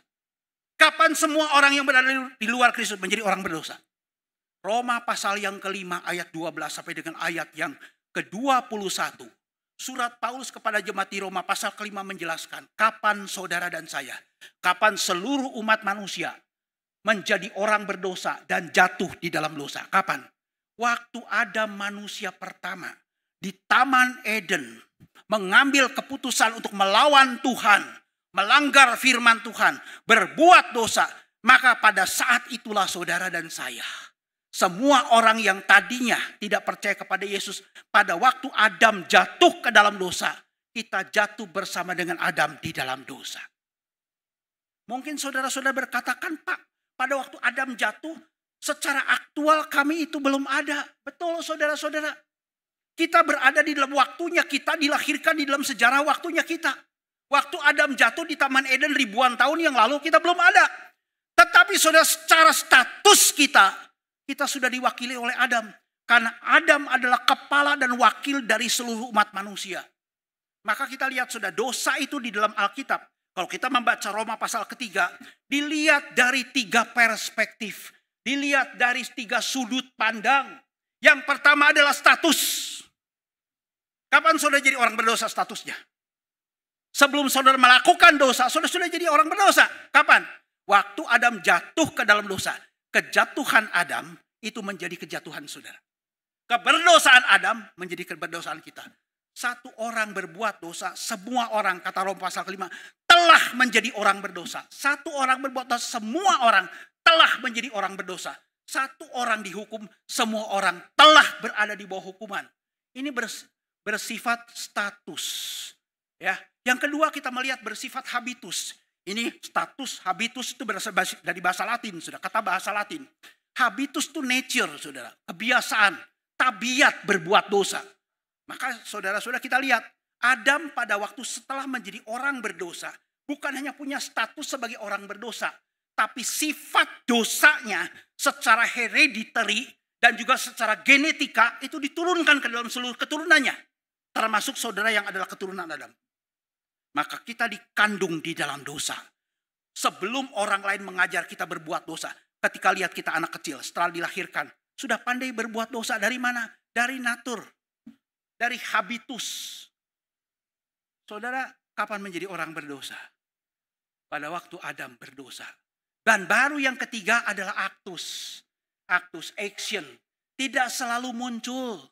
Kapan semua orang yang berada di luar Kristus menjadi orang berdosa? Roma pasal yang kelima ayat 12 sampai dengan ayat yang ke-21. Surat Paulus kepada jemaat di Roma pasal kelima menjelaskan kapan saudara dan saya, kapan seluruh umat manusia menjadi orang berdosa dan jatuh di dalam dosa. Kapan? Waktu Adam manusia pertama di Taman Eden mengambil keputusan untuk melawan Tuhan, melanggar firman Tuhan, berbuat dosa, maka pada saat itulah saudara dan saya, semua orang yang tadinya tidak percaya kepada Yesus, pada waktu Adam jatuh ke dalam dosa, kita jatuh bersama dengan Adam di dalam dosa. Mungkin saudara-saudara berkatakan, Pak, pada waktu Adam jatuh, secara aktual kami itu belum ada. Betul saudara-saudara. Kita berada di dalam waktunya, kita dilahirkan di dalam sejarah waktunya kita. Waktu Adam jatuh di Taman Eden ribuan tahun yang lalu, kita belum ada. Tetapi saudara, secara status kita sudah diwakili oleh Adam. Karena Adam adalah kepala dan wakil dari seluruh umat manusia. Maka kita lihat saudara, dosa itu di dalam Alkitab. Kalau kita membaca Roma pasal ketiga, dilihat dari 3 perspektif. Dilihat dari 3 sudut pandang. Yang pertama adalah status. Kapan saudara jadi orang berdosa statusnya? Sebelum saudara melakukan dosa, saudara sudah jadi orang berdosa. Kapan? Waktu Adam jatuh ke dalam dosa. Kejatuhan Adam itu menjadi kejatuhan saudara. Keberdosaan Adam menjadi keberdosaan kita. Satu orang berbuat dosa, semua orang, kata Roma pasal kelima, telah menjadi orang berdosa. Satu orang berbuat dosa, semua orang telah menjadi orang berdosa. Satu orang dihukum, semua orang telah berada di bawah hukuman. Ini bersifat status. Ya, yang kedua kita melihat bersifat habitus. Ini status, habitus itu berasal dari bahasa Latin, sudah kata bahasa Latin. Habitus itu nature, saudara, kebiasaan, tabiat berbuat dosa. Maka saudara-saudara kita lihat, Adam pada waktu setelah menjadi orang berdosa, bukan hanya punya status sebagai orang berdosa, tapi sifat dosanya secara hereditary dan juga secara genetika itu diturunkan ke dalam seluruh keturunannya. Termasuk saudara yang adalah keturunan Adam. Maka kita dikandung di dalam dosa. Sebelum orang lain mengajar kita berbuat dosa. Ketika lihat kita anak kecil setelah dilahirkan. Sudah pandai berbuat dosa dari mana? Dari natur. Dari habitus. Saudara, kapan menjadi orang berdosa? Pada waktu Adam berdosa. Dan baru yang ketiga adalah aktus. Aktus, action. Tidak selalu muncul.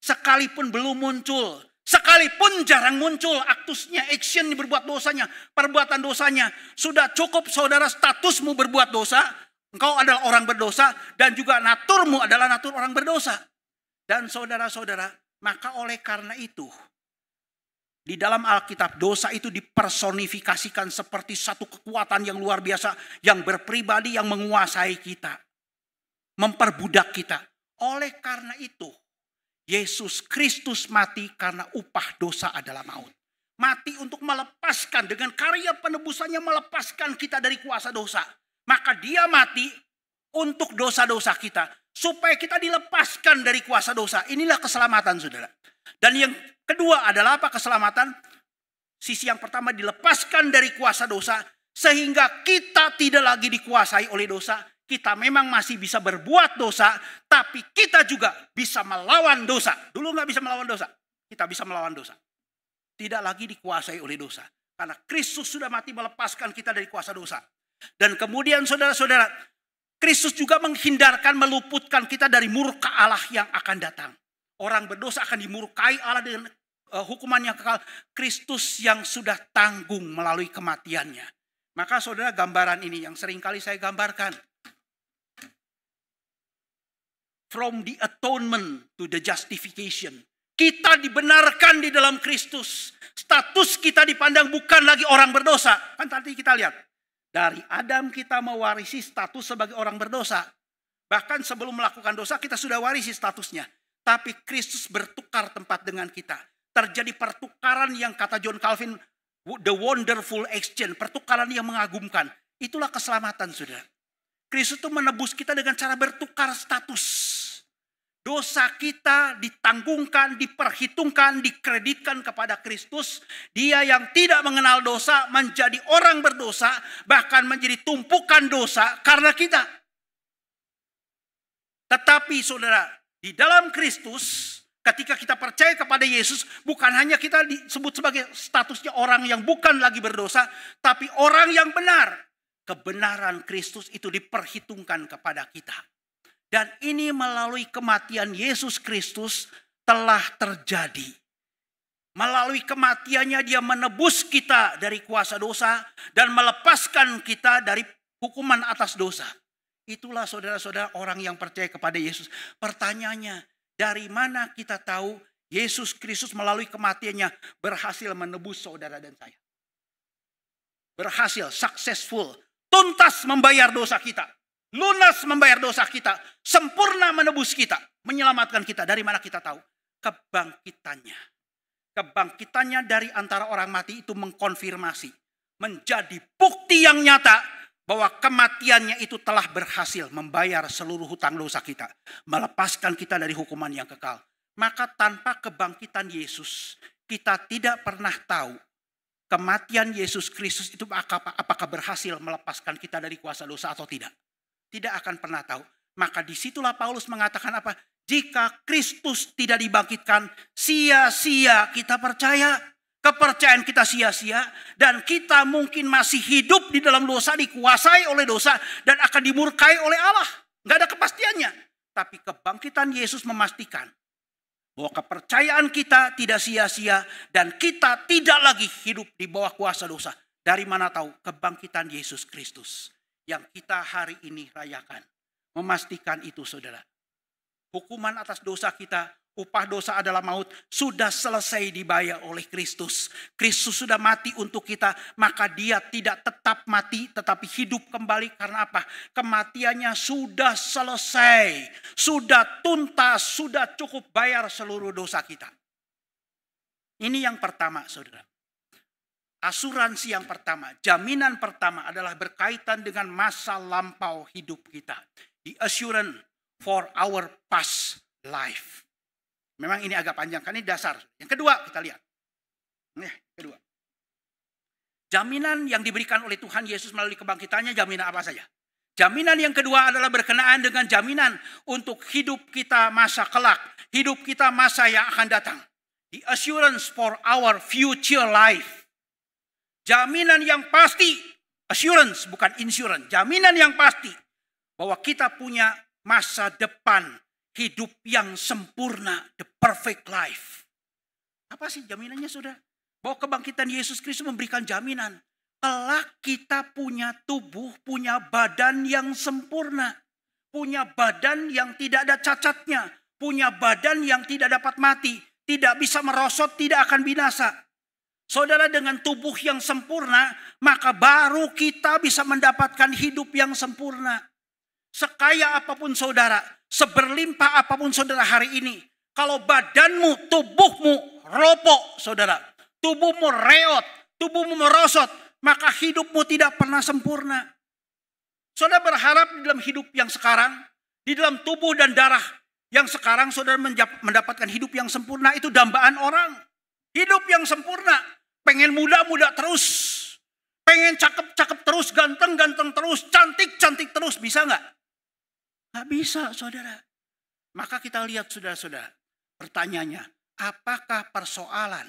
Sekalipun belum muncul. Sekalipun jarang muncul aktusnya, action berbuat dosanya, perbuatan dosanya. Sudah cukup saudara statusmu berbuat dosa. Engkau adalah orang berdosa. Dan juga naturmu adalah natur orang berdosa. Dan saudara-saudara, maka oleh karena itu, di dalam Alkitab dosa itu dipersonifikasikan seperti satu kekuatan yang luar biasa. Yang berpribadi, yang menguasai kita. Memperbudak kita. Oleh karena itu, Yesus Kristus mati karena upah dosa adalah maut. Mati untuk melepaskan, dengan karya penebusannya melepaskan kita dari kuasa dosa. Maka dia mati untuk dosa-dosa kita. Supaya kita dilepaskan dari kuasa dosa. Inilah keselamatan saudara. Dan yang kedua adalah apa keselamatan? Sisi yang pertama dilepaskan dari kuasa dosa. Sehingga kita tidak lagi dikuasai oleh dosa. Kita memang masih bisa berbuat dosa, tapi kita juga bisa melawan dosa. Dulu nggak bisa melawan dosa, kita bisa melawan dosa. Tidak lagi dikuasai oleh dosa. Karena Kristus sudah mati melepaskan kita dari kuasa dosa. Dan kemudian saudara-saudara, Kristus juga menghindarkan, meluputkan kita dari murka Allah yang akan datang. Orang berdosa akan dimurkai Allah dengan hukuman yang kekal. Kristus yang sudah tanggung melalui kematiannya. Maka saudara, gambaran ini yang seringkali saya gambarkan. From the atonement to the justification. Kita dibenarkan di dalam Kristus. Status kita dipandang bukan lagi orang berdosa. Kan tadi kita lihat. Dari Adam kita mewarisi status sebagai orang berdosa. Bahkan sebelum melakukan dosa kita sudah warisi statusnya. Tapi Kristus bertukar tempat dengan kita. Terjadi pertukaran yang kata John Calvin, the wonderful exchange. Pertukaran yang mengagumkan. Itulah keselamatan saudara. Kristus itu menebus kita dengan cara bertukar status. Dosa kita ditanggungkan, diperhitungkan, dikreditkan kepada Kristus. Dia yang tidak mengenal dosa menjadi orang berdosa, bahkan menjadi tumpukan dosa karena kita. Tetapi saudara, di dalam Kristus, ketika kita percaya kepada Yesus, bukan hanya kita disebut sebagai statusnya orang yang bukan lagi berdosa, tapi orang yang benar. Kebenaran Kristus itu diperhitungkan kepada kita. Dan ini melalui kematian Yesus Kristus telah terjadi. Melalui kematiannya dia menebus kita dari kuasa dosa dan melepaskan kita dari hukuman atas dosa. Itulah saudara-saudara orang yang percaya kepada Yesus. Pertanyaannya, dari mana kita tahu Yesus Kristus melalui kematiannya berhasil menebus saudara dan saya? Berhasil, successful, tuntas membayar dosa kita. Lunas membayar dosa kita, sempurna menebus kita, menyelamatkan kita. Dari mana kita tahu? Kebangkitannya. Kebangkitannya dari antara orang mati itu mengkonfirmasi. Menjadi bukti yang nyata bahwa kematiannya itu telah berhasil membayar seluruh hutang dosa kita. Melepaskan kita dari hukuman yang kekal. Maka tanpa kebangkitan Yesus, kita tidak pernah tahu kematian Yesus Kristus itu apakah berhasil melepaskan kita dari kuasa dosa atau tidak. Tidak akan pernah tahu. Maka disitulah Paulus mengatakan apa? Jika Kristus tidak dibangkitkan, sia-sia kita percaya. Kepercayaan kita sia-sia. Dan kita mungkin masih hidup di dalam dosa, dikuasai oleh dosa. Dan akan dimurkai oleh Allah. Nggak ada kepastiannya. Tapi kebangkitan Yesus memastikan bahwa kepercayaan kita tidak sia-sia. Dan kita tidak lagi hidup di bawah kuasa dosa. Dari mana tahu? Kebangkitan Yesus Kristus yang kita hari ini rayakan. Memastikan itu saudara. Hukuman atas dosa kita, upah dosa adalah maut, sudah selesai dibayar oleh Kristus. Kristus sudah mati untuk kita, maka dia tidak tetap mati tetapi hidup kembali. Karena apa? Kematiannya sudah selesai, sudah tuntas, sudah cukup bayar seluruh dosa kita. Ini yang pertama saudara. Asuransi yang pertama, jaminan pertama adalah berkaitan dengan masa lampau hidup kita. The assurance for our past life. Memang ini agak panjang, kan ini dasar. Yang kedua kita lihat. Kedua. Jaminan yang diberikan oleh Tuhan Yesus melalui kebangkitannya, jaminan apa saja? Jaminan yang kedua adalah berkenaan dengan jaminan untuk hidup kita masa kelak. Hidup kita masa yang akan datang. The assurance for our future life. Jaminan yang pasti, assurance bukan insurance. Jaminan yang pasti bahwa kita punya masa depan hidup yang sempurna, the perfect life. Apa sih jaminannya saudara? Bahwa kebangkitan Yesus Kristus memberikan jaminan. Kelak kita punya tubuh, punya badan yang sempurna. Punya badan yang tidak ada cacatnya. Punya badan yang tidak dapat mati. Tidak bisa merosot, tidak akan binasa. Saudara, dengan tubuh yang sempurna, maka baru kita bisa mendapatkan hidup yang sempurna. Sekaya apapun saudara, seberlimpah apapun saudara hari ini, kalau badanmu, tubuhmu ropok saudara, tubuhmu reot, tubuhmu merosot, maka hidupmu tidak pernah sempurna. Saudara berharap di dalam hidup yang sekarang, di dalam tubuh dan darah yang sekarang saudara mendapatkan hidup yang sempurna, itu dambaan orang. Hidup yang sempurna. Pengen muda-muda terus. Pengen cakep-cakep terus, ganteng-ganteng terus, cantik-cantik terus. Bisa nggak? Nggak bisa saudara. Maka kita lihat saudara-saudara. Pertanyaannya, apakah persoalan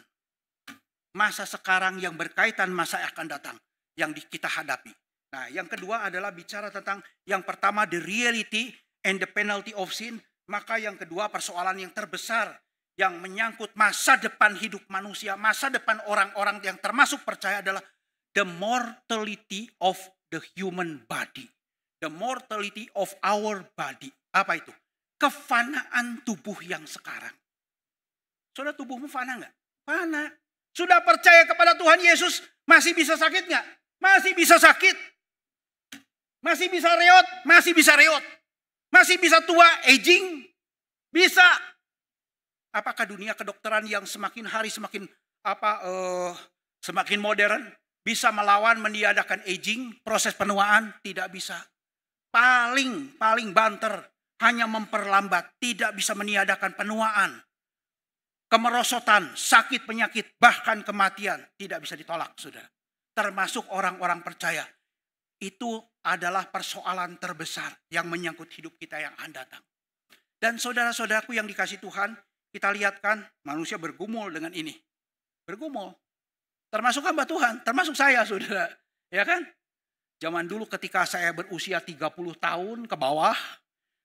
masa sekarang yang berkaitan masa yang akan datang yang kita hadapi? Nah, yang kedua adalah bicara tentang yang pertama the reality and the penalty of sin. Maka yang kedua persoalan yang terbesar yang menyangkut masa depan hidup manusia, masa depan orang-orang yang termasuk percaya adalah the mortality of the human body. The mortality of our body. Apa itu? Kefanaan tubuh yang sekarang. Saudara, tubuhmu fana nggak? Fana. Sudah percaya kepada Tuhan Yesus, masih bisa sakit nggak? Masih bisa sakit. Masih bisa reot? Masih bisa reot. Masih bisa tua, aging? Bisa. Apakah dunia kedokteran yang semakin hari semakin semakin modern bisa melawan meniadakan aging, proses penuaan? Tidak bisa. paling banter, hanya memperlambat, tidak bisa meniadakan penuaan. Kemerosotan, sakit penyakit, bahkan kematian tidak bisa ditolak, saudara. Termasuk orang-orang percaya. Itu adalah persoalan terbesar yang menyangkut hidup kita yang akan datang. Dan saudara-saudaraku yang dikasih Tuhan, kita lihat kan manusia bergumul dengan ini. Bergumul. Termasuk hamba Tuhan, termasuk saya, saudara. Ya kan? Zaman dulu ketika saya berusia 30 tahun ke bawah,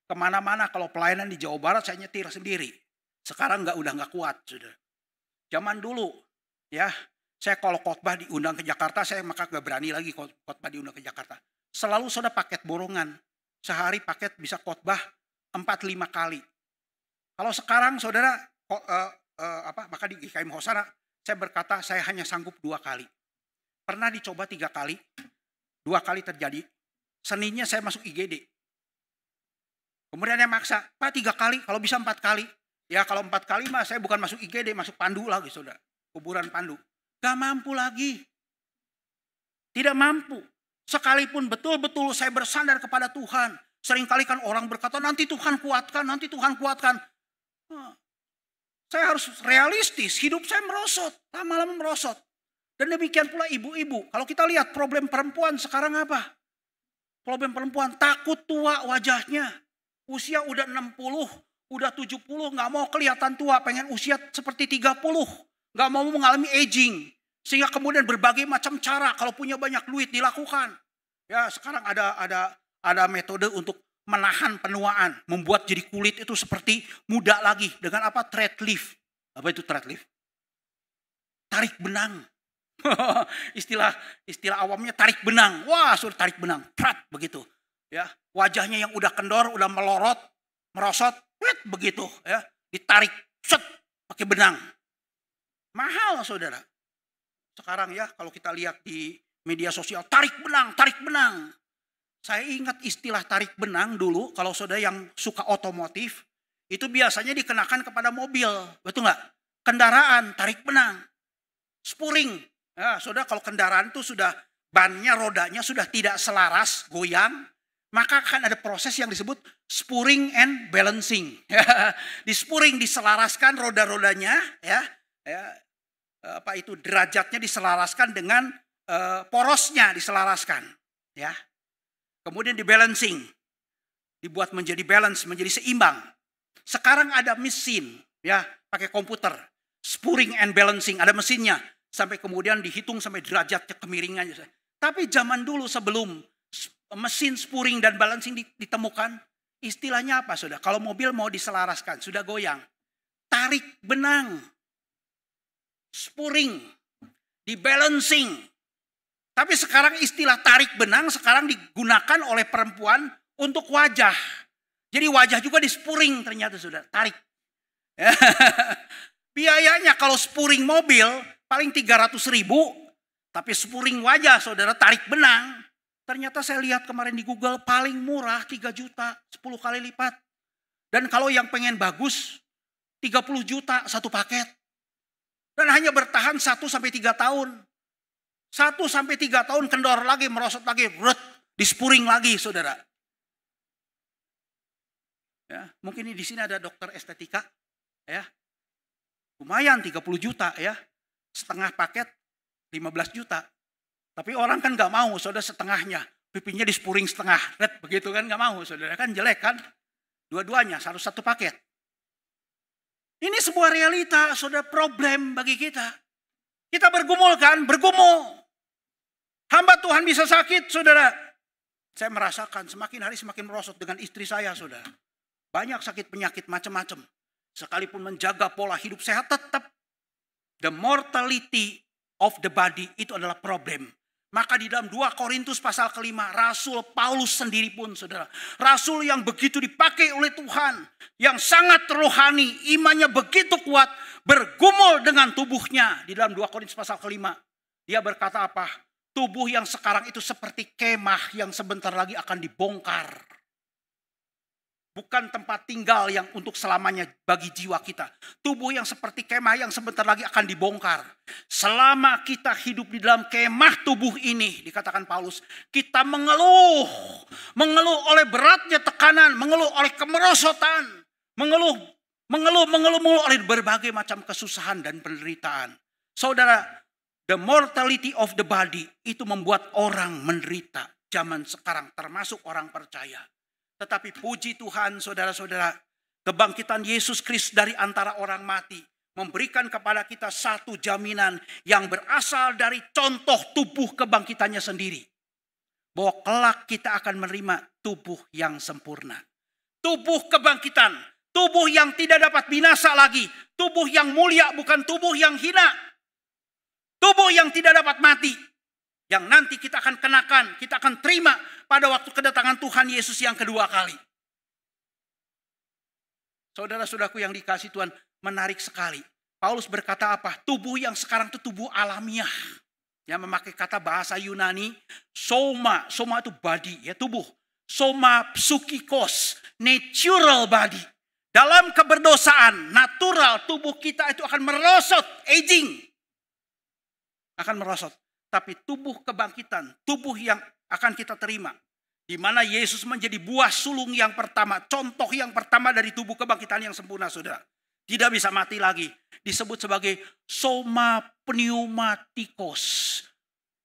kemana-mana kalau pelayanan di Jawa Barat saya nyetir sendiri. Sekarang udah nggak kuat, saudara. Zaman dulu, ya, saya kalau khotbah diundang ke Jakarta, saya maka nggak berani lagi khotbah diundang ke Jakarta. Selalu saudara paket borongan. Sehari paket bisa khotbah 4-5 kali. Kalau sekarang saudara, maka di GKM Hosana, saya berkata saya hanya sanggup 2 kali. Pernah dicoba 3 kali, 2 kali terjadi. Seninnya saya masuk IGD. Kemudian dia maksa, Pak 3 kali, kalau bisa 4 kali. Ya kalau 4 kali mah saya bukan masuk IGD, masuk Pandu lagi saudara. Kuburan Pandu. Gak mampu lagi. Tidak mampu. Sekalipun betul-betul saya bersandar kepada Tuhan. Seringkali kan orang berkata nanti Tuhan kuatkan, nanti Tuhan kuatkan. Saya harus realistis, hidup saya merosot, lama-lama merosot. Dan demikian pula ibu-ibu. Kalau kita lihat problem perempuan sekarang apa? Problem perempuan takut tua wajahnya. Usia udah 60, udah 70, gak mau kelihatan tua, pengen usia seperti 30. Gak mau mengalami aging. Sehingga kemudian berbagai macam cara kalau punya banyak duit dilakukan. Ya sekarang ada metode untuk menahan penuaan. Membuat jadi kulit itu seperti muda lagi. Dengan apa? Thread lift. Apa itu thread lift? Tarik benang. istilah awamnya tarik benang. Wah suruh tarik benang. Prat begitu. Ya, wajahnya yang udah kendor, udah melorot, merosot, begitu, ya, ditarik, set, pakai benang. Mahal, saudara. Sekarang ya, kalau kita lihat di media sosial, tarik benang. Saya ingat istilah tarik benang dulu, kalau saudara yang suka otomotif, itu biasanya dikenakan kepada mobil, betul nggak? Kendaraan, tarik benang, spuring. Ya, saudara kalau kendaraan itu sudah bannya, rodanya sudah tidak selaras, goyang, maka akan ada proses yang disebut spurring and balancing. Di spurring diselaraskan roda-rodanya, ya, derajatnya diselaraskan dengan porosnya diselaraskan, ya. Kemudian di balancing, dibuat menjadi balance, menjadi seimbang. Sekarang ada mesin, ya, pakai komputer, spurring and balancing, ada mesinnya, sampai kemudian dihitung sampai derajatnya kemiringannya. Tapi zaman dulu sebelum mesin spurring dan balancing ditemukan, istilahnya apa saudara? Kalau mobil mau diselaraskan, sudah goyang. Tarik benang. Spurring. Di balancing. Tapi sekarang istilah tarik benang sekarang digunakan oleh perempuan untuk wajah. Jadi wajah juga di spurring ternyata saudara. Tarik. Biayanya kalau spurring mobil paling 300.000. Tapi spurring wajah saudara tarik benang. Ternyata saya lihat kemarin di Google paling murah 3 juta, 10 kali lipat. Dan kalau yang pengen bagus 30 juta satu paket. Dan hanya bertahan 1-3 tahun. 1-3 tahun kendor lagi, merosot lagi, dispuring lagi saudara. Ya, mungkin di sini ada dokter estetika. Ya, lumayan 30 juta ya. Setengah paket 15 juta. Tapi orang kan gak mau, saudara setengahnya. Pipinya dispuring setengah, begitu kan gak mau, saudara kan jelek kan. Dua-duanya, harus satu paket. Ini sebuah realita, saudara, problem bagi kita. Kita bergumul kan, bergumul. Hamba Tuhan bisa sakit, saudara. Saya merasakan semakin hari semakin merosot dengan istri saya, saudara. Banyak sakit penyakit macam-macam. Sekalipun menjaga pola hidup sehat, tetap the mortality of the body itu adalah problem. Maka di dalam 2 Korintus pasal ke-5, Rasul Paulus sendiri pun saudara. Rasul yang begitu dipakai oleh Tuhan. Yang sangat rohani, imannya begitu kuat. Bergumul dengan tubuhnya. Di dalam 2 Korintus pasal ke-5. Dia berkata apa? Tubuh yang sekarang itu seperti kemah yang sebentar lagi akan dibongkar. bukan tempat tinggal yang untuk selamanya bagi jiwa kita. Tubuh yang seperti kemah yang sebentar lagi akan dibongkar. Selama kita hidup di dalam kemah tubuh ini, dikatakan Paulus, kita mengeluh oleh beratnya tekanan, mengeluh oleh kemerosotan, mengeluh oleh berbagai macam kesusahan dan penderitaan. Saudara, the mortality of the body itu membuat orang menderita zaman sekarang, termasuk orang percaya. Tetapi puji Tuhan saudara-saudara, kebangkitan Yesus Kristus dari antara orang mati memberikan kepada kita satu jaminan yang berasal dari contoh tubuh kebangkitannya sendiri. Bahwa kelak kita akan menerima tubuh yang sempurna. Tubuh kebangkitan, tubuh yang tidak dapat binasa lagi, tubuh yang mulia bukan tubuh yang hina. Tubuh yang tidak dapat mati. Yang nanti kita akan kenakan, kita akan terima pada waktu kedatangan Tuhan Yesus yang kedua kali. Saudara-saudaraku yang dikasihi Tuhan, menarik sekali. Paulus berkata apa? Tubuh yang sekarang itu tubuh alamiah. Yang memakai kata bahasa Yunani, soma. Soma itu body, ya tubuh. Soma psukikos, natural body. Dalam keberdosaan, natural tubuh kita itu akan merosot, aging. Akan merosot. Tapi tubuh kebangkitan, tubuh yang akan kita terima. Di mana Yesus menjadi buah sulung yang pertama, contoh yang pertama dari tubuh kebangkitan yang sempurna, saudara. Tidak bisa mati lagi. Disebut sebagai soma pneumatikos,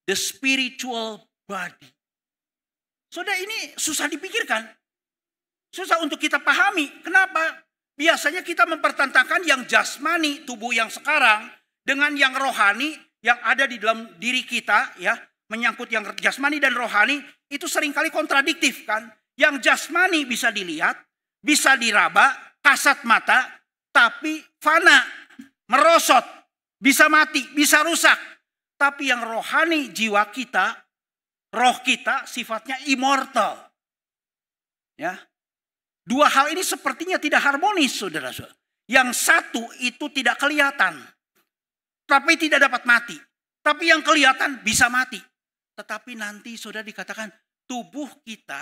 the spiritual body. Saudara, ini susah dipikirkan. Susah untuk kita pahami. Kenapa? Biasanya kita mempertentangkan yang jasmani, tubuh yang sekarang, dengan yang rohani, yang ada di dalam diri kita, ya, menyangkut yang jasmani dan rohani, itu seringkali kontradiktif kan. Yang jasmani bisa dilihat, bisa diraba, kasat mata, tapi fana, merosot, bisa mati, bisa rusak. Tapi yang rohani, jiwa kita, roh kita sifatnya immortal. Ya. Dua hal ini sepertinya tidak harmonis, saudara-saudara. Yang satu itu tidak kelihatan, tapi tidak dapat mati. Tapi yang kelihatan bisa mati. Tetapi nanti saudara dikatakan tubuh kita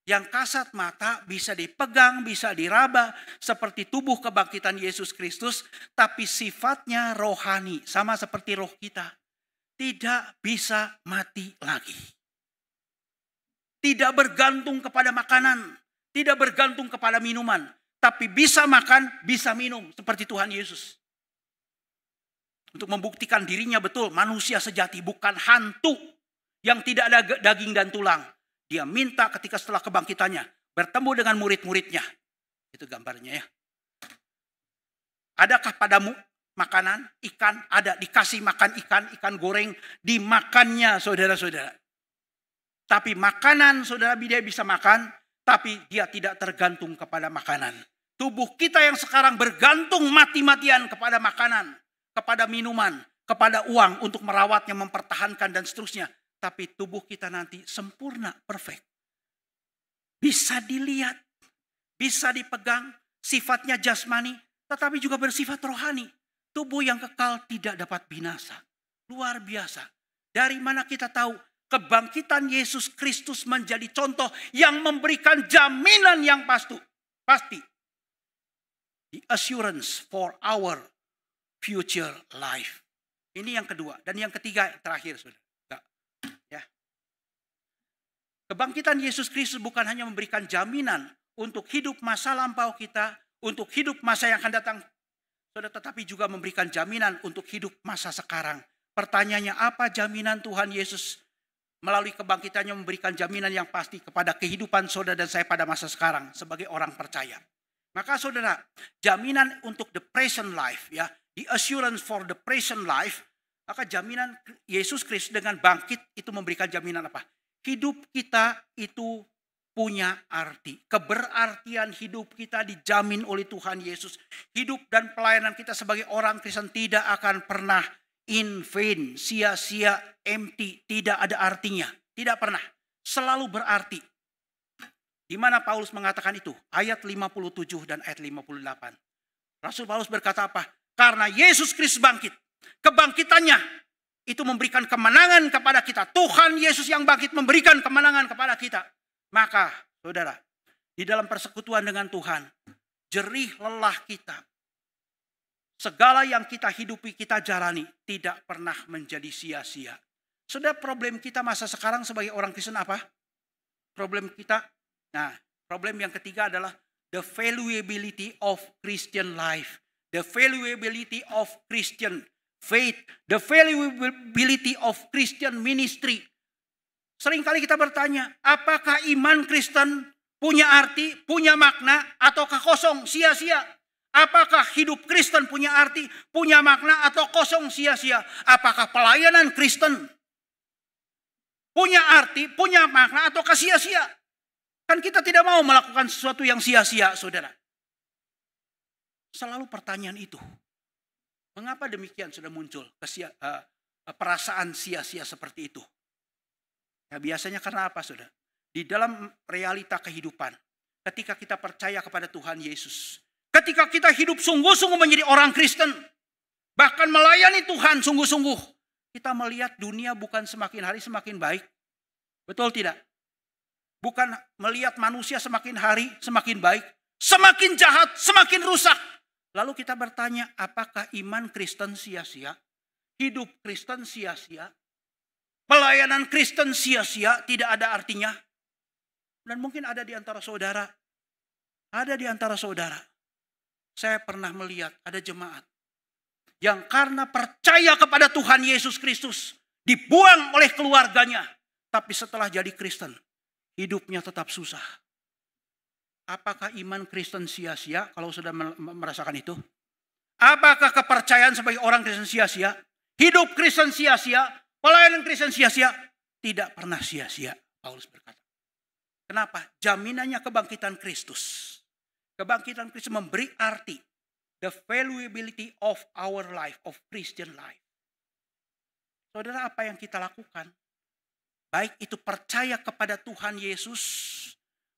yang kasat mata bisa dipegang, bisa diraba seperti tubuh kebangkitan Yesus Kristus. Tapi sifatnya rohani, sama seperti roh kita. Tidak bisa mati lagi. Tidak bergantung kepada makanan, tidak bergantung kepada minuman. Tapi bisa makan, bisa minum seperti Tuhan Yesus. Untuk membuktikan dirinya betul manusia sejati, bukan hantu yang tidak ada daging dan tulang. Dia minta ketika setelah kebangkitannya bertemu dengan murid-muridnya. Itu gambarnya ya. Adakah padamu makanan? Ikan ada, dikasih makan ikan goreng, dimakannya saudara-saudara. Tapi makanan saudara dia bisa makan, tapi dia tidak tergantung kepada makanan. Tubuh kita yang sekarang bergantung mati-matian kepada makanan, kepada minuman, kepada uang untuk merawatnya, mempertahankan dan seterusnya. Tapi tubuh kita nanti sempurna, perfect. Bisa dilihat, bisa dipegang, sifatnya jasmani, tetapi juga bersifat rohani. Tubuh yang kekal tidak dapat binasa. Luar biasa. Dari mana kita tahu kebangkitan Yesus Kristus menjadi contoh yang memberikan jaminan yang pasti. The assurance for our future life. Ini yang kedua. Dan yang ketiga, terakhir. Saudara. Ya. Kebangkitan Yesus Kristus bukan hanya memberikan jaminan untuk hidup masa lampau kita, untuk hidup masa yang akan datang, saudara, tetapi juga memberikan jaminan untuk hidup masa sekarang. Pertanyaannya, apa jaminan Tuhan Yesus melalui kebangkitannya memberikan jaminan yang pasti kepada kehidupan saudara dan saya pada masa sekarang sebagai orang percaya? Maka saudara, jaminan untuk the present life, ya, the assurance for the present life, maka jaminan Yesus Kristus dengan bangkit itu memberikan jaminan apa? Hidup kita itu punya arti. Keberartian hidup kita dijamin oleh Tuhan Yesus. Hidup dan pelayanan kita sebagai orang Kristen tidak akan pernah in vain, sia-sia, empty, tidak ada artinya. Tidak pernah, selalu berarti. Di mana Paulus mengatakan itu? Ayat 57 dan ayat 58. Rasul Paulus berkata apa? Karena Yesus Kristus bangkit. Kebangkitannya itu memberikan kemenangan kepada kita. Tuhan Yesus yang bangkit memberikan kemenangan kepada kita. Maka saudara, di dalam persekutuan dengan Tuhan, jerih lelah kita, segala yang kita hidupi, kita jalani, tidak pernah menjadi sia-sia. Sudah problem kita masa sekarang sebagai orang Kristen apa? Problem kita, problem yang ketiga adalah the valuability of Christian life. The valuability of Christian faith. The valuability of Christian ministry. Seringkali kita bertanya, apakah iman Kristen punya arti, punya makna, ataukah kosong, sia-sia? Apakah hidup Kristen punya arti, punya makna, atau kosong, sia-sia? Apakah pelayanan Kristen punya arti, punya makna, ataukah sia-sia? Kan kita tidak mau melakukan sesuatu yang sia-sia, saudara. Selalu pertanyaan itu. Mengapa demikian sudah muncul perasaan sia-sia seperti itu? Ya, biasanya karena apa, saudara? Di dalam realita kehidupan, ketika kita percaya kepada Tuhan Yesus, ketika kita hidup sungguh-sungguh menjadi orang Kristen, bahkan melayani Tuhan sungguh-sungguh, kita melihat dunia bukan semakin hari semakin baik. Betul tidak? Bukan melihat manusia semakin hari semakin baik, semakin jahat, semakin rusak. Lalu kita bertanya, apakah iman Kristen sia-sia? Hidup Kristen sia-sia? Pelayanan Kristen sia-sia, tidak ada artinya? Dan mungkin ada di antara saudara. Ada di antara saudara. Saya pernah melihat ada jemaat yang karena percaya kepada Tuhan Yesus Kristus, dibuang oleh keluarganya. Tapi setelah jadi Kristen, hidupnya tetap susah. Apakah iman Kristen sia-sia kalau sudah merasakan itu? Apakah kepercayaan sebagai orang Kristen sia-sia? Hidup Kristen sia-sia? Pelayanan Kristen sia-sia? Tidak pernah sia-sia, Paulus berkata. Kenapa? Jaminannya kebangkitan Kristus. Kebangkitan Kristus memberi arti. The valuability of our life, of Christian life. Saudara, apa yang kita lakukan? Baik itu percaya kepada Tuhan Yesus,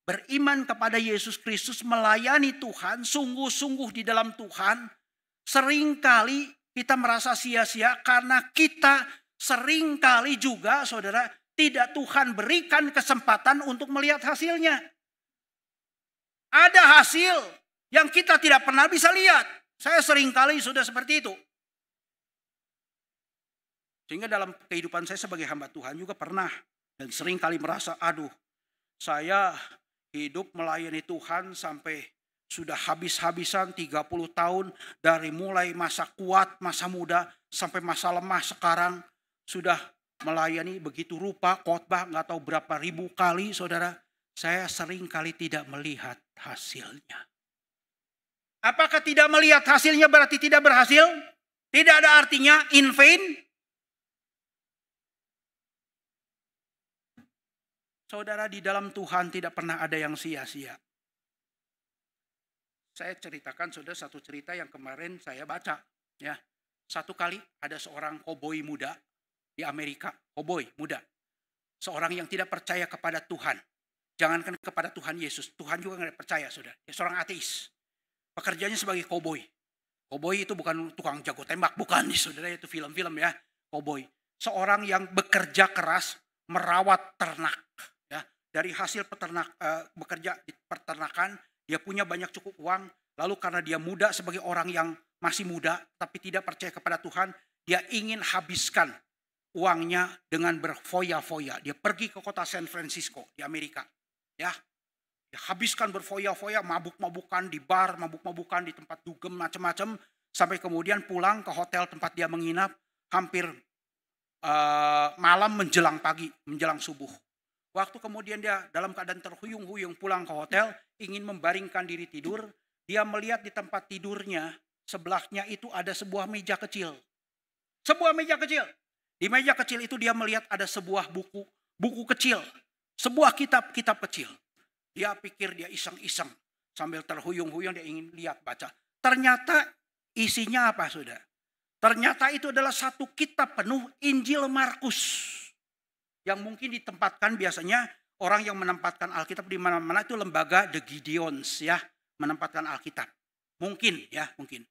beriman kepada Yesus Kristus, melayani Tuhan, sungguh-sungguh di dalam Tuhan. Seringkali kita merasa sia-sia karena kita seringkali juga, saudara, tidak Tuhan berikan kesempatan untuk melihat hasilnya. Ada hasil yang kita tidak pernah bisa lihat. Saya seringkali sudah seperti itu. Sehingga dalam kehidupan saya sebagai hamba Tuhan juga pernah dan seringkali merasa, aduh, saya hidup melayani Tuhan sampai sudah habis-habisan 30 tahun. Dari mulai masa kuat, masa muda, sampai masa lemah sekarang. Sudah melayani begitu rupa, khotbah nggak tahu berapa ribu kali, saudara. Saya seringkali tidak melihat hasilnya. Apakah tidak melihat hasilnya berarti tidak berhasil? Tidak ada artinya, in vain? Saudara, di dalam Tuhan tidak pernah ada yang sia-sia. Saya ceritakan, saudara, satu cerita yang kemarin saya baca. Ya, satu kali ada seorang koboi muda di Amerika, koboi muda. Seorang yang tidak percaya kepada Tuhan. Jangankan kepada Tuhan Yesus, Tuhan juga nggak percaya, saudara. Dia seorang ateis. Pekerjaannya sebagai koboi. Koboi itu bukan tukang jago tembak, bukan, saudara, itu film-film ya. Koboi. Seorang yang bekerja keras merawat ternak. Dari hasil bekerja di peternakan, dia punya banyak cukup uang. Lalu karena dia muda sebagai orang yang masih muda, tapi tidak percaya kepada Tuhan, dia ingin habiskan uangnya dengan berfoya-foya. Dia pergi ke kota San Francisco di Amerika. Ya, dia habiskan berfoya-foya, mabuk-mabukan di bar, mabuk-mabukan di tempat dugem, macam-macam. Sampai kemudian pulang ke hotel tempat dia menginap, hampir malam menjelang pagi, menjelang subuh. Waktu kemudian dia dalam keadaan terhuyung-huyung pulang ke hotel, ingin membaringkan diri tidur, dia melihat di tempat tidurnya, sebelahnya itu ada sebuah meja kecil. Sebuah meja kecil. Di meja kecil itu dia melihat ada sebuah buku kecil. Sebuah kitab kecil. Dia pikir dia iseng-iseng. Sambil terhuyung-huyung dia ingin lihat, baca. Ternyata isinya apa, saudara? Ternyata itu adalah satu kitab penuh Injil Markus. Yang mungkin ditempatkan biasanya orang yang menempatkan Alkitab di mana-mana itu lembaga The Gideons ya, menempatkan Alkitab. Mungkin ya, mungkin.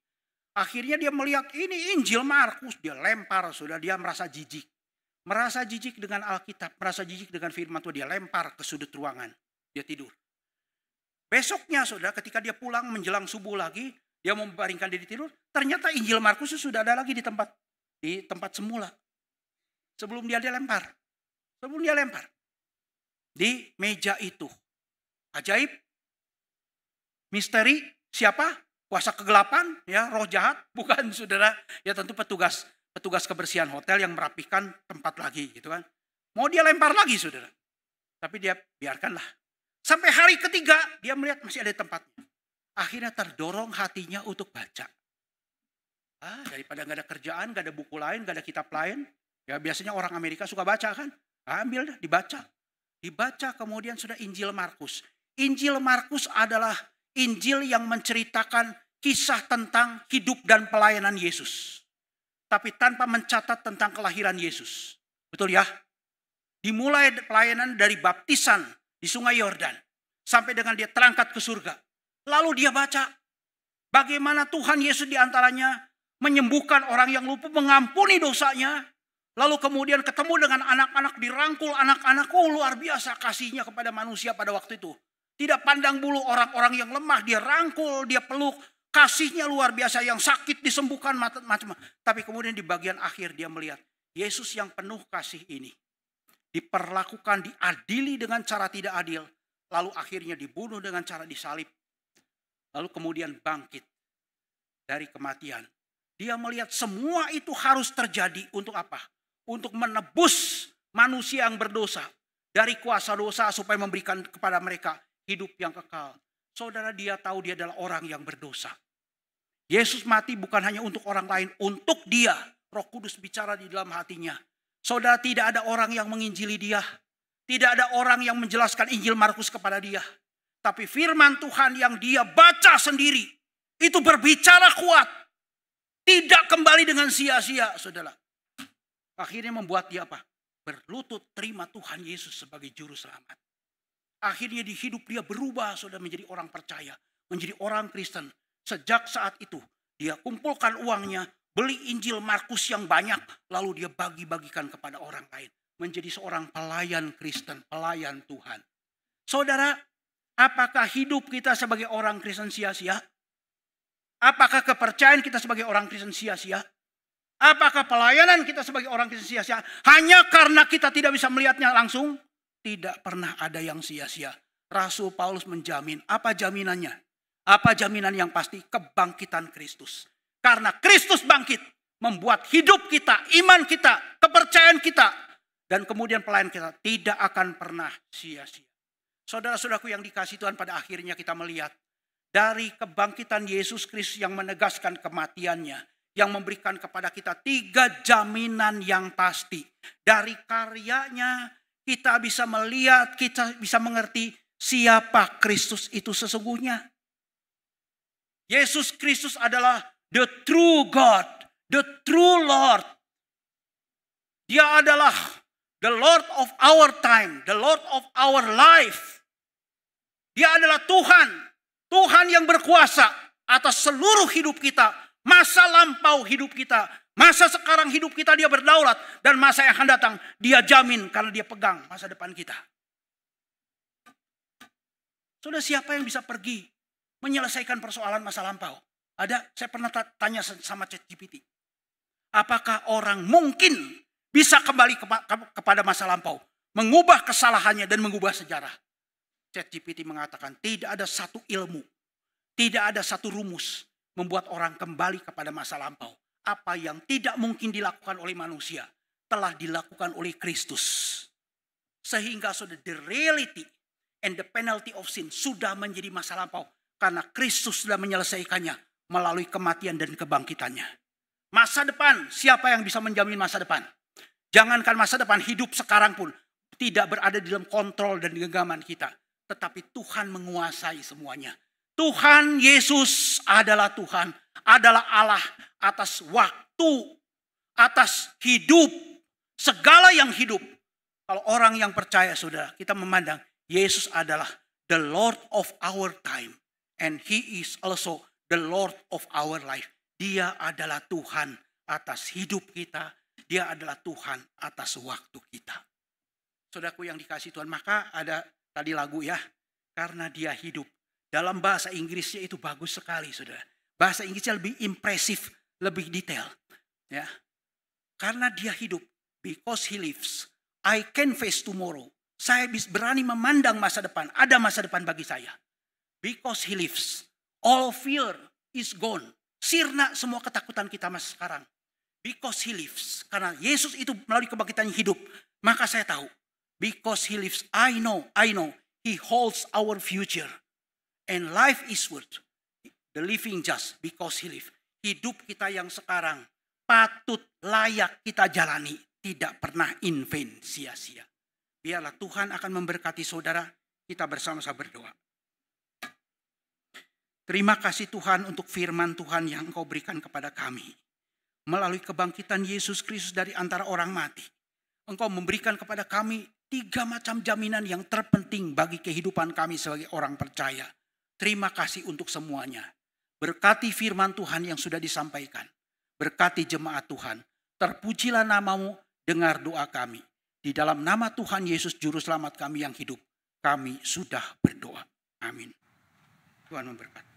Akhirnya dia melihat ini Injil Markus, dia lempar, sudah dia merasa jijik. Merasa jijik dengan Alkitab, merasa jijik dengan firman Tuhan, dia lempar ke sudut ruangan. Dia tidur. Besoknya saudara, ketika dia pulang menjelang subuh lagi, dia membaringkan diri tidur, ternyata Injil Markus sudah ada lagi di tempat semula. Sebelum dia lempar. Di meja itu. Ajaib. Misteri. Siapa? Kuasa kegelapan, ya, roh jahat, bukan saudara. Ya tentu petugas kebersihan hotel yang merapikan tempat lagi gitu kan. Mau dia lempar lagi saudara. Tapi dia biarkanlah. Sampai hari ketiga dia melihat masih ada tempatnya. Akhirnya terdorong hatinya untuk baca. Daripada nggak ada kerjaan, nggak ada buku lain, nggak ada kitab lain. Ya biasanya orang Amerika suka baca kan. Ambil dah, dibaca. Dibaca kemudian sudah Injil Markus. Injil Markus adalah Injil yang menceritakan kisah tentang hidup dan pelayanan Yesus. Tapi tanpa mencatat tentang kelahiran Yesus. Betul ya? Dimulai pelayanan dari baptisan di Sungai Yordan. Sampai dengan dia terangkat ke surga. Lalu dia baca bagaimana Tuhan Yesus diantaranya menyembuhkan orang yang lumpuh, mengampuni dosanya. Lalu kemudian ketemu dengan anak-anak, dirangkul anak-anak. Luar biasa kasihnya kepada manusia pada waktu itu. Tidak pandang bulu orang-orang yang lemah, dia rangkul, dia peluk. Kasihnya luar biasa, yang sakit disembuhkan macam-macam. Tapi kemudian di bagian akhir dia melihat Yesus yang penuh kasih ini diperlakukan, diadili dengan cara tidak adil. Lalu akhirnya dibunuh dengan cara disalib. Lalu kemudian bangkit dari kematian. Dia melihat semua itu harus terjadi untuk apa? Untuk menebus manusia yang berdosa dari kuasa dosa supaya memberikan kepada mereka hidup yang kekal. Saudara, dia tahu dia adalah orang yang berdosa. Yesus mati bukan hanya untuk orang lain, untuk dia. Roh Kudus bicara di dalam hatinya. Saudara, tidak ada orang yang menginjili dia. Tidak ada orang yang menjelaskan Injil Markus kepada dia. Tapi firman Tuhan yang dia baca sendiri, itu berbicara kuat. Tidak kembali dengan sia-sia, saudara. Akhirnya membuat dia apa? Berlutut terima Tuhan Yesus sebagai juru selamat. Akhirnya di hidup dia berubah, saudara, menjadi orang percaya. Menjadi orang Kristen. Sejak saat itu, dia kumpulkan uangnya, beli Injil Markus yang banyak, lalu dia bagi-bagikan kepada orang lain. Menjadi seorang pelayan Kristen, pelayan Tuhan. Saudara, apakah hidup kita sebagai orang Kristen sia-sia? Apakah kepercayaan kita sebagai orang Kristen sia-sia? Apakah pelayanan kita sebagai orang Kristen sia-sia? Hanya karena kita tidak bisa melihatnya langsung? Tidak pernah ada yang sia-sia. Rasul Paulus menjamin. Apa jaminannya? Apa jaminan yang pasti? Kebangkitan Kristus. Karena Kristus bangkit, membuat hidup kita, iman kita, kepercayaan kita, dan kemudian pelayanan kita tidak akan pernah sia-sia. Saudara-saudaraku yang dikasihi Tuhan, pada akhirnya kita melihat dari kebangkitan Yesus Kristus yang menegaskan kematiannya, yang memberikan kepada kita 3 jaminan yang pasti. Dari karyanya kita bisa melihat, kita bisa mengerti siapa Kristus itu sesungguhnya. Yesus Kristus adalah the true God, the true Lord. Dia adalah the Lord of our time, the Lord of our life. Dia adalah Tuhan, Tuhan yang berkuasa atas seluruh hidup kita. Masa lampau hidup kita, masa sekarang hidup kita dia berdaulat. Dan masa yang akan datang dia jamin karena dia pegang masa depan kita. Sudah, siapa yang bisa pergi menyelesaikan persoalan masa lampau? Ada, saya pernah tanya sama ChatGPT. Apakah orang mungkin bisa kembali kepada masa lampau? Mengubah kesalahannya dan mengubah sejarah. ChatGPT mengatakan tidak ada satu ilmu, tidak ada satu rumus membuat orang kembali kepada masa lampau. Apa yang tidak mungkin dilakukan oleh manusia telah dilakukan oleh Kristus. Sehingga sudah the reality and the penalty of sin sudah menjadi masa lampau. Karena Kristus sudah menyelesaikannya melalui kematian dan kebangkitannya. Masa depan, siapa yang bisa menjamin masa depan? Jangankan masa depan, hidup sekarang pun tidak berada di dalam kontrol dan genggaman kita. Tetapi Tuhan menguasai semuanya. Tuhan Yesus adalah Tuhan, adalah Allah atas waktu, atas hidup, segala yang hidup. Kalau orang yang percaya, saudara, kita memandang Yesus adalah the Lord of our time. And He is also the Lord of our life. Dia adalah Tuhan atas hidup kita. Dia adalah Tuhan atas waktu kita. Saudaraku yang dikasihi Tuhan, maka ada tadi lagu ya. Karena dia hidup, Dalam bahasa Inggrisnya itu bagus sekali, saudara. Bahasa Inggrisnya lebih impresif, lebih detail. Ya. Karena dia hidup, because he lives, I can face tomorrow. Saya berani memandang masa depan, ada masa depan bagi saya. Because he lives, all fear is gone. Sirna semua ketakutan kita masa sekarang. Because he lives, karena Yesus itu melalui kebangkitannya hidup, maka saya tahu. Because he lives, I know, he holds our future. And life is worth the living just because he lives. Hidup kita yang sekarang patut layak kita jalani, tidak pernah in vain, sia-sia. Biarlah Tuhan akan memberkati saudara, kita bersama-sama berdoa. Terima kasih Tuhan untuk firman Tuhan yang Engkau berikan kepada kami. Melalui kebangkitan Yesus Kristus dari antara orang mati, Engkau memberikan kepada kami 3 macam jaminan yang terpenting bagi kehidupan kami sebagai orang percaya. Terima kasih untuk semuanya. Berkati firman Tuhan yang sudah disampaikan. Berkati jemaat Tuhan. Terpujilah nama-Mu, dengar doa kami. Di dalam nama Tuhan Yesus Juru Selamat kami yang hidup, kami sudah berdoa. Amin. Tuhan memberkati.